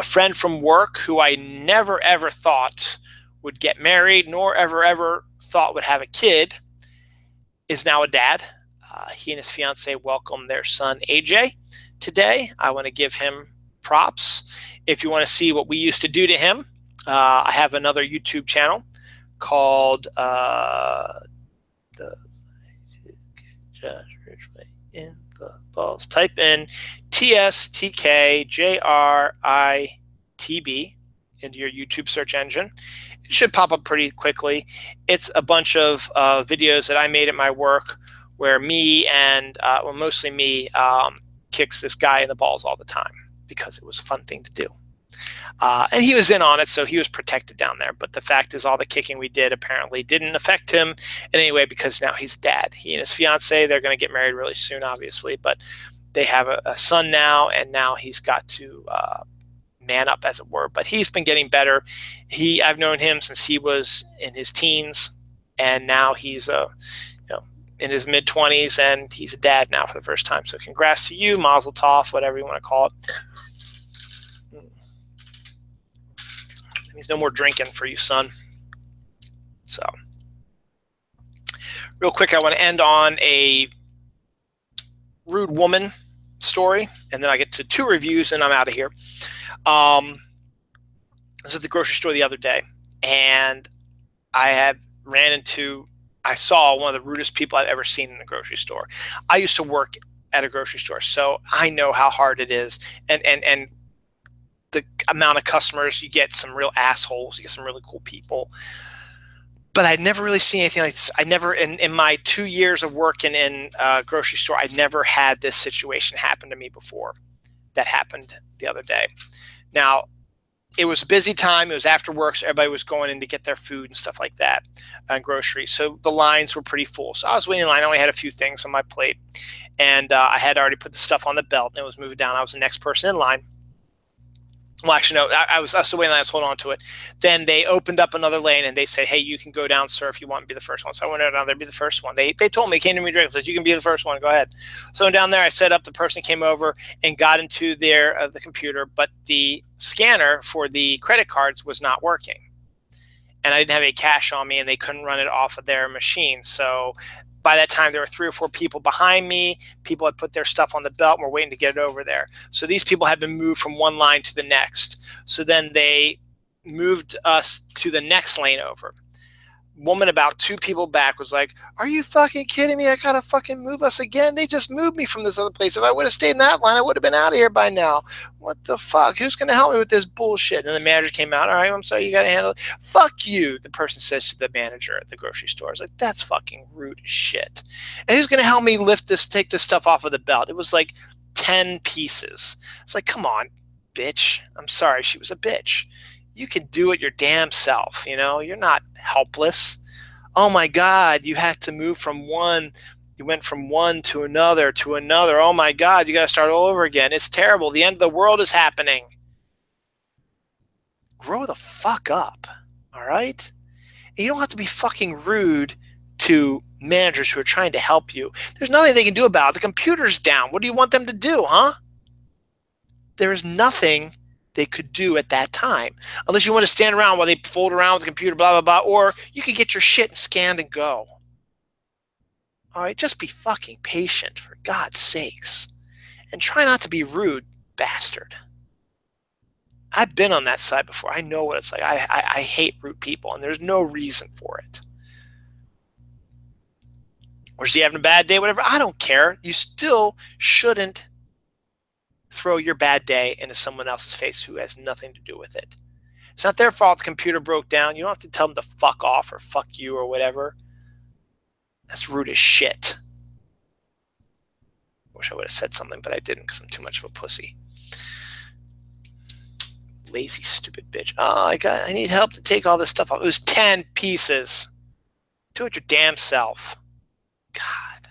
friend from work who I never ever thought would get married, nor ever thought would have a kid, is now a dad. He and his fiance welcomed their son AJ today. I want to give him props. If you want to see what we used to do to him, I have another YouTube channel called the in the balls. Type in TSTKJRITB into your YouTube search engine. It should pop up pretty quickly. It's a bunch of videos that I made at my work where me and, well, mostly me, kicks this guy in the balls all the time because it was a fun thing to do. And he was in on it, so he was protected down there. But the fact is, all the kicking we did apparently didn't affect him in any way because now he's dad. He and his fiance, they're going to get married really soon, obviously. But they have a son now, and now he's got to man up, as it were. But he's been getting better. I've known him since he was in his teens, and now he's in his mid-20s, and he's a dad now for the first time. So congrats to you, Mazel Tov, whatever you want to call it. There's no more drinking for you, son. So, real quick, I want to end on a rude woman story, and then I get to 2 reviews, and I'm out of here. I was at the grocery store the other day, and I saw one of the rudest people I've ever seen in the grocery store. I used to work at a grocery store, so I know how hard it is, and the amount of customers. You get some real assholes, you get some really cool people, but I'd never really seen anything like this. I never, in my 2 years of working in a grocery store, I'd never had this situation happen to me before. That happened the other day. Now, it was a busy time. It was after work, so everybody was going in to get their food and stuff like that, and groceries. So the lines were pretty full. So I was waiting in line. I only had a few things on my plate, and I had already put the stuff on the belt, and it was moving down. I was the next person in line. Well, actually, no, I was still waiting. I was holding on to it. Then they opened up another lane, and they said, "Hey, you can go down, sir, if you want to be the first one." So I went down there to be the first one. They told me, came to me directly, said, "You can be the first one. Go ahead." So down there, I set up. The person came over and got into the computer, but the scanner for the credit cards was not working, and I didn't have any cash on me, and they couldn't run it off of their machine. So by that time, there were 3 or 4 people behind me. People had put their stuff on the belt and were waiting to get it over there. So these people had been moved from one line to the next. So then they moved us to the next lane over. Woman about 2 people back was like, "Are you fucking kidding me? I gotta fucking move us again. They just moved me from this other place. If I would have stayed in that line, I would have been out of here by now. What the fuck? Who's gonna help me with this bullshit?" And the manager came out. "All right, I'm sorry, you gotta handle it." "Fuck you," the person says to the manager at the grocery store. I was like, that's fucking rude as shit. "And who's gonna help me take this stuff off of the belt?" It was like 10 pieces. It's like, come on, bitch. I'm sorry, she was a bitch. You can do it your damn self, you're not helpless. "Oh my God, you had to move from one, you went from one to another to another. Oh my God, you got to start all over again. It's terrible. The end of the world is happening." Grow the fuck up, all right? And you don't have to be fucking rude to managers who are trying to help you. There's nothing they can do about it. The computer's down. What do you want them to do, huh? There is nothing they could do at that time, unless you want to stand around while they fold around with the computer, blah, blah, blah, or you could get your shit scanned and go. All right, just be fucking patient, for God's sakes, and try not to be rude, bastard. I've been on that side before. I know what it's like. I hate rude people, and there's no reason for it. Or is he having a bad day, whatever? I don't care. You still shouldn't throw your bad day into someone else's face who has nothing to do with it. It's not their fault the computer broke down. You don't have to tell them to fuck off or fuck you or whatever. That's rude as shit. Wish I would have said something, but I didn't because I'm too much of a pussy. Lazy, stupid bitch. "Oh, I need help to take all this stuff off." It was 10 pieces. Do it your damn self. God.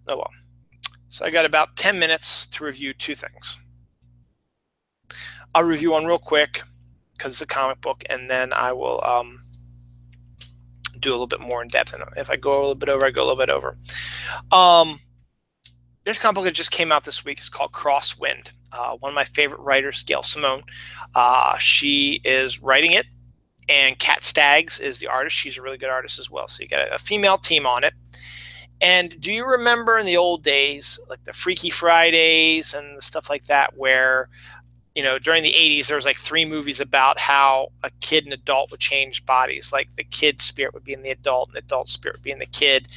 Oh well. So I got about 10 minutes to review 2 things. I'll review one real quick because it's a comic book, and then I will do a little bit more in depth. And if I go a little bit over, I go a little bit over. There's a comic book that just came out this week. It's called Crosswind. One of my favorite writers, Gail Simone. She is writing it, and Kat Staggs is the artist. She's a really good artist as well. So you got a female team on it. And do you remember in the old days, like the Freaky Fridays and stuff like that, where during the 80s, there was like 3 movies about how a kid and adult would change bodies. Like the kid spirit would be in the adult and the adult spirit would be in the kid.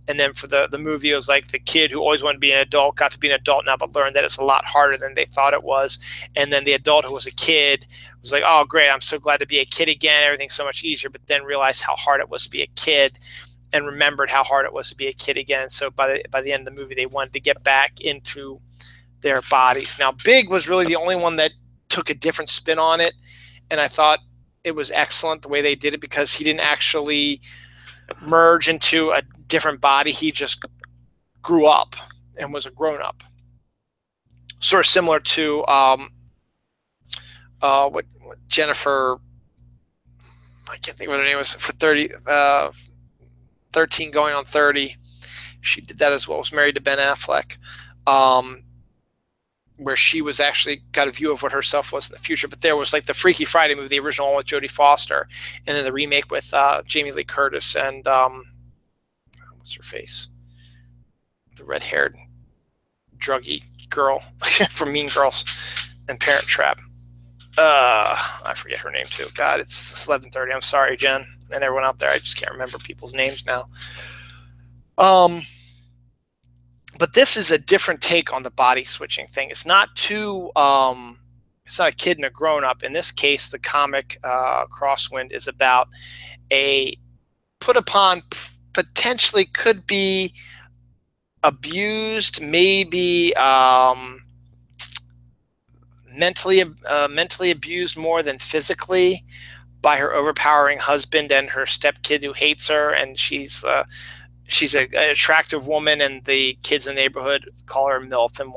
And then for the movie, it was like the kid who always wanted to be an adult got to be an adult now, but learned that it's a lot harder than they thought it was. And then the adult who was a kid was like, oh, great, I'm so glad to be a kid again. Everything's so much easier, but then realized how hard it was to be a kid and remembered how hard it was to be a kid again. So by the end of the movie, they wanted to get back into their bodies. Now, Big was really the only one that took a different spin on it, and I thought it was excellent the way they did it, because he didn't actually merge into a different body. He just grew up and was a grown-up. Sort of similar to what Jennifer, I can't think of what her name was, for 13 going on 30. She did that as well. Was married to Ben Affleck, where she was actually got a view of what herself was in the future. But there was like the Freaky Friday movie, the original one with Jodie Foster, and then the remake with Jamie Lee Curtis and what's her face, the red-haired druggy girl from Mean Girls and Parent Trap. I forget her name too. God, it's 11:30. I'm sorry, Jen, and everyone out there. I just can't remember people's names now. But this is a different take on the body switching thing. It's not too, it's not a kid and a grown up. In this case, the comic Crosswind is about a put upon, potentially could be abused, maybe mentally abused more than physically by her overpowering husband and her stepkid who hates her, and she's an attractive woman, and the kids in the neighborhood call her MILF and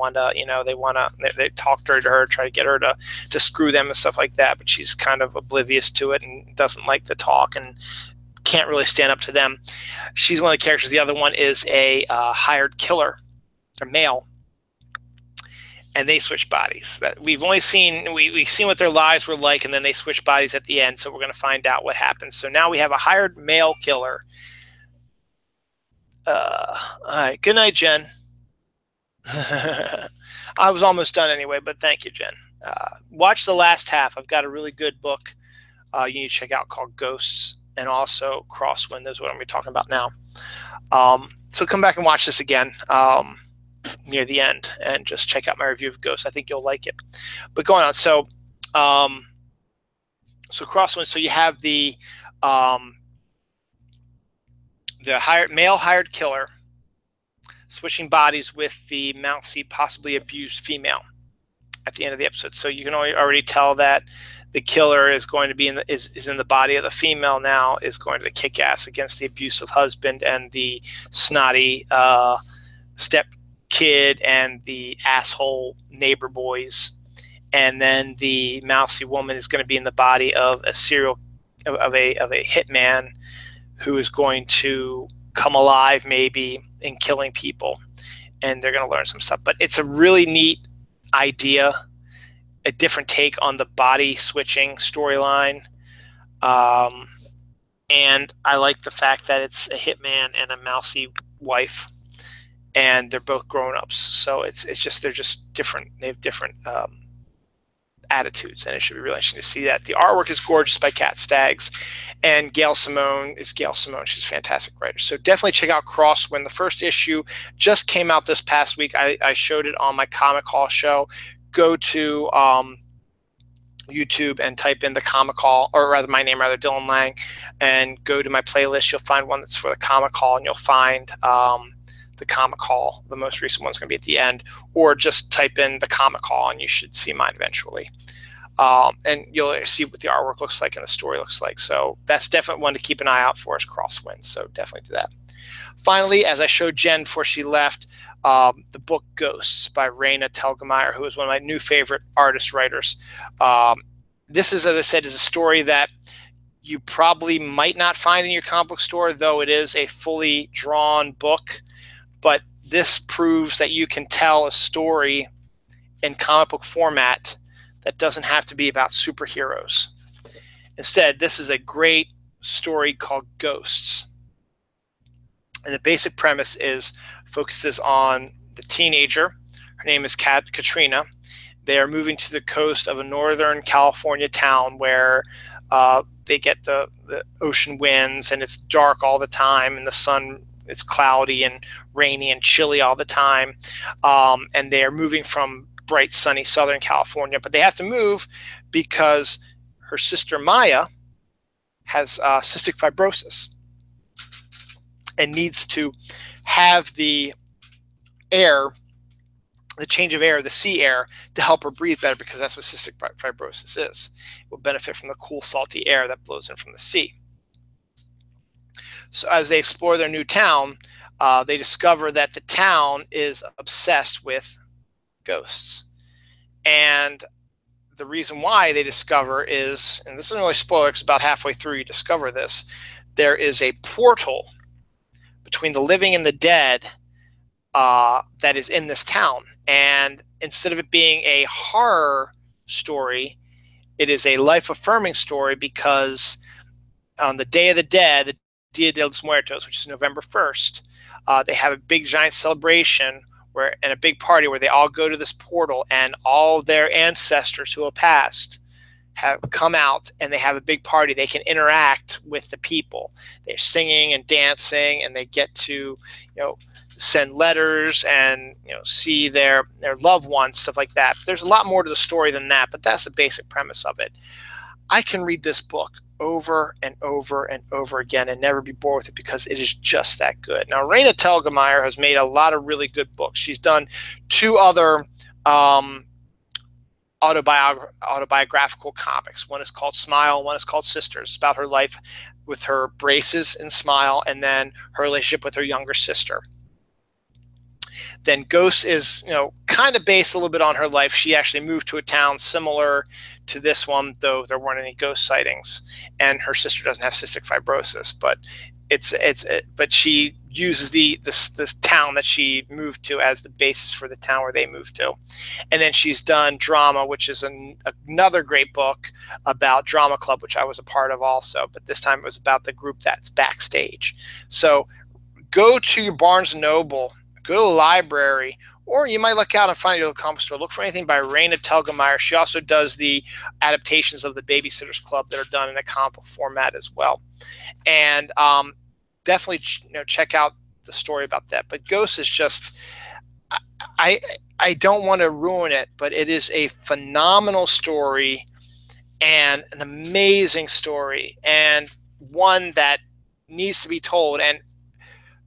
they talk to her, try to get her to screw them and stuff like that, but she's kind of oblivious to it and doesn't like the talk and can't really stand up to them. She's one of the characters. The other one is a hired killer, a male, and they switch bodies. That we've only seen, we've seen what their lives were like, and then they switch bodies at the end, so we're going to find out what happens. So now we have a hired male killer. All right. Good night, Jen. I was almost done anyway, but thank you, Jen. Watch the last half. I've got a really good book you need to check out called Ghosts, and also Crosswind. That's what I'm going to be talking about now. So come back and watch this again near the end, and just check out my review of Ghosts. I think you'll like it. But going on, so Crosswind. So you have the male hired killer switching bodies with the mousy, possibly abused female at the end of the episode. So you can already tell that the killer is going to be in the body of the female now, is going to kick ass against the abusive husband and the snotty step kid and the asshole neighbor boys. And then the mousy woman is going to be in the body of a hitman who is going to come alive maybe in killing people, and they're going to learn some stuff. But it's a really neat idea, a different take on the body switching storyline, and I like the fact that it's a hitman and a mousy wife, and they're both grown-ups. So it's just, they're just different. They have different attitudes, and it should be really interesting to see that. The artwork is gorgeous by Kat Staggs, and Gail Simone is Gail Simone. She's a fantastic writer. So definitely check out Crosswind. The first issue just came out this past week. I showed it on my Comic Hall show. Go to YouTube and type in the Comic Hall, or rather my name, Dylan Lang, and go to my playlist. You'll find one that's for the Comic Hall, and you'll find the Comic Hall. The most recent one's going to be at the end, or just type in the Comic Hall and you should see mine eventually. And you'll see what the artwork looks like and the story looks like. So that's definitely one to keep an eye out for, is Crosswind. So definitely do that. Finally, as I showed Jen before she left, the book Ghosts by Raina Telgemeier, who is one of my new favorite artist writers. This is, as I said, is a story that you probably might not find in your comic book store, though it is a fully drawn book. But this proves that you can tell a story in comic book format that doesn't have to be about superheroes. Instead, this is a great story called Ghosts. And the basic premise focuses on the teenager. Her name is Katrina, They are moving to the coast of a northern California town where they get the ocean winds, and it's dark all the time, and the sun, it's cloudy and rainy and chilly all the time. And they are moving from bright, sunny Southern California, but they have to move because her sister Maya has cystic fibrosis and needs to have the change of air, the sea air, to help her breathe better, because that's what cystic fibrosis is. It will benefit from the cool, salty air that blows in from the sea. So as they explore their new town, they discover that the town is obsessed with ghosts. And the reason why they discover is, and this isn't really a spoiler because about halfway through you discover this, there is a portal between the living and the dead that is in this town. And instead of it being a horror story, it is a life-affirming story, because on the Day of the Dead, the Dia de los Muertos, which is November 1st, they have a big giant celebration and a big party where they all go to this portal, and all their ancestors who have passed have come out, and they have a big party. They can interact with the people. They're singing and dancing, and they get to, send letters and see their loved ones, stuff like that. There's a lot more to the story than that, but that's the basic premise of it. I can read this book over and over and over again and never be bored with it, because it is just that good. Now, Raina Telgemeier has made a lot of really good books. She's done 2 other autobiographical comics. One is called Smile, one is called Sisters. It's about her life with her braces in Smile, and then her relationship with her younger sister. Then Ghost is, kind of based a little bit on her life. She actually moved to a town similar to this one, though there weren't any ghost sightings, and her sister doesn't have cystic fibrosis. But but she uses this town that she moved to as the basis for the town where they moved to. And then she's done Drama, which is another great book about Drama Club, which I was a part of also. But this time it was about the group that's backstage. So go to your Barnes & Noble, go to the library, or you might look out and find your local comic store. Look for anything by Raina Telgemeier. She also does the adaptations of the Babysitters Club that are done in a comic book format as well. And definitely check out the story about that. But Ghost is just, I don't want to ruin it, but it is a phenomenal story and an amazing story, and one that needs to be told and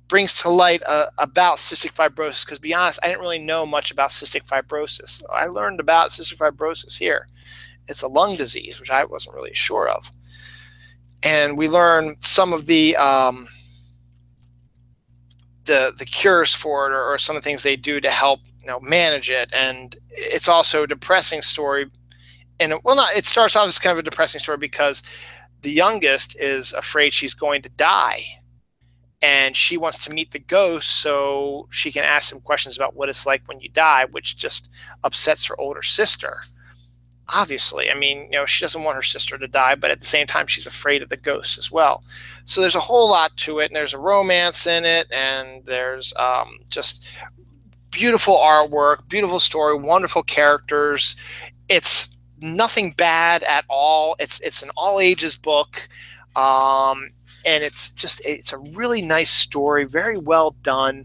brings to light about cystic fibrosis. Because to be honest, I didn't really know much about cystic fibrosis. I learned about cystic fibrosis here. It's a lung disease, which I wasn't really sure of. And we learned some of the cures for it, or some of the things they do to help manage it. And it's also a depressing story. And it starts off as kind of a depressing story because the youngest is afraid she's going to die. And she wants to meet the ghost so she can ask him questions about what it's like when you die, which just upsets her older sister. Obviously, I mean, she doesn't want her sister to die, but at the same time, she's afraid of the ghost as well. So there's a whole lot to it, and there's a romance in it, and there's just beautiful artwork, beautiful story, wonderful characters. It's nothing bad at all. It's an all ages book. And it's a really nice story, very well done.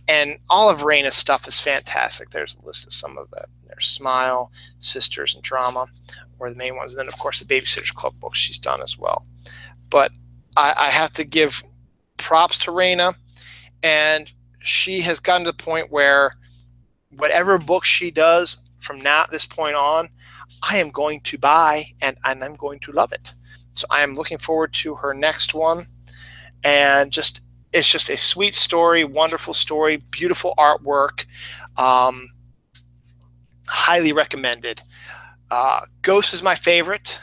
And all of Raina's stuff is fantastic. There's a list of some of it. There's Smile, Sisters, and Drama, were the main ones. And then, of course, the Babysitters Club books she's done as well. But I have to give props to Raina. And she has gotten to the point where whatever book she does from this point on, I am going to buy, and I'm going to love it. So I am looking forward to her next one. And it's just a sweet story, wonderful story, beautiful artwork. Highly recommended. Ghost is my favorite.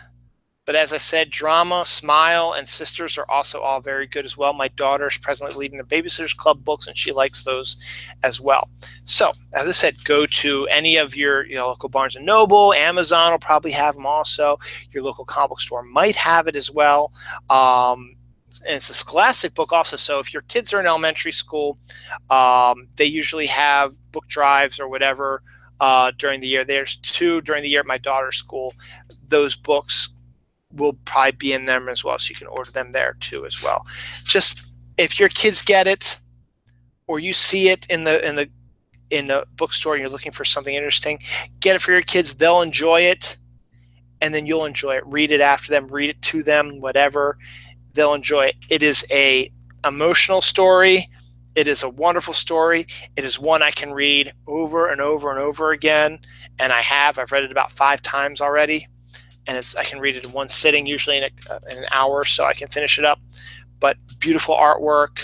But as I said, Drama, Smile, and Sisters are also all very good as well. My daughter is presently leading the Babysitters Club books, and she likes those as well. So, as I said, go to any of your local Barnes & Noble. Amazon will probably have them also. Your local comic book store might have it as well. And it's a scholastic book also. So if your kids are in elementary school, they usually have book drives or whatever during the year. There's 2 during the year at my daughter's school. Those books will probably be in them as well, so you can order them there too as well. Just if your kids get it, or you see it in the bookstore and you're looking for something interesting, get it for your kids. They'll enjoy it, and then you'll enjoy it. Read it after them, read it to them, whatever. They'll enjoy it. It is a emotional story. It is a wonderful story. It is one I can read over and over and over again, and I've read it about 5 times already, and I can read it in one sitting, usually in an hour, so I can finish it up. But beautiful artwork,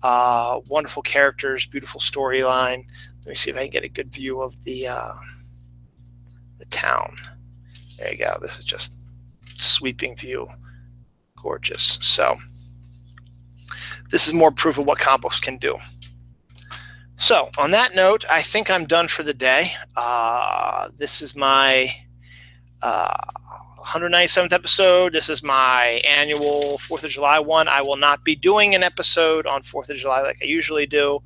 wonderful characters, beautiful storyline. Let me see if I can get a good view of the town. There you go. This is just sweeping view. Gorgeous. So this is more proof of what comic books can do. So on that note, I think I'm done for the day. This is my 197th episode. This is my annual 4th of July one. I will not be doing an episode on 4th of July like I usually do,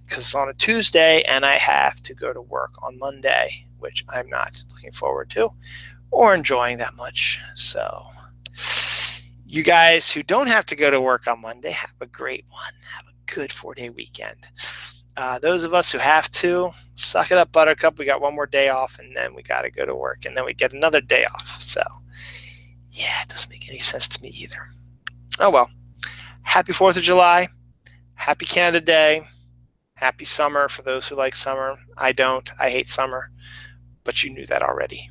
because it's on a Tuesday and I have to go to work on Monday, which I'm not looking forward to or enjoying that much. So you guys who don't have to go to work on Monday, have a great one. Have a good 4-day weekend. Those of us who have to, suck it up, Buttercup. We got one more day off, and then we got to go to work, and then we get another day off. So, yeah, it doesn't make any sense to me either. Oh, well. Happy 4th of July. Happy Canada Day. Happy summer for those who like summer. I don't. I hate summer, but you knew that already.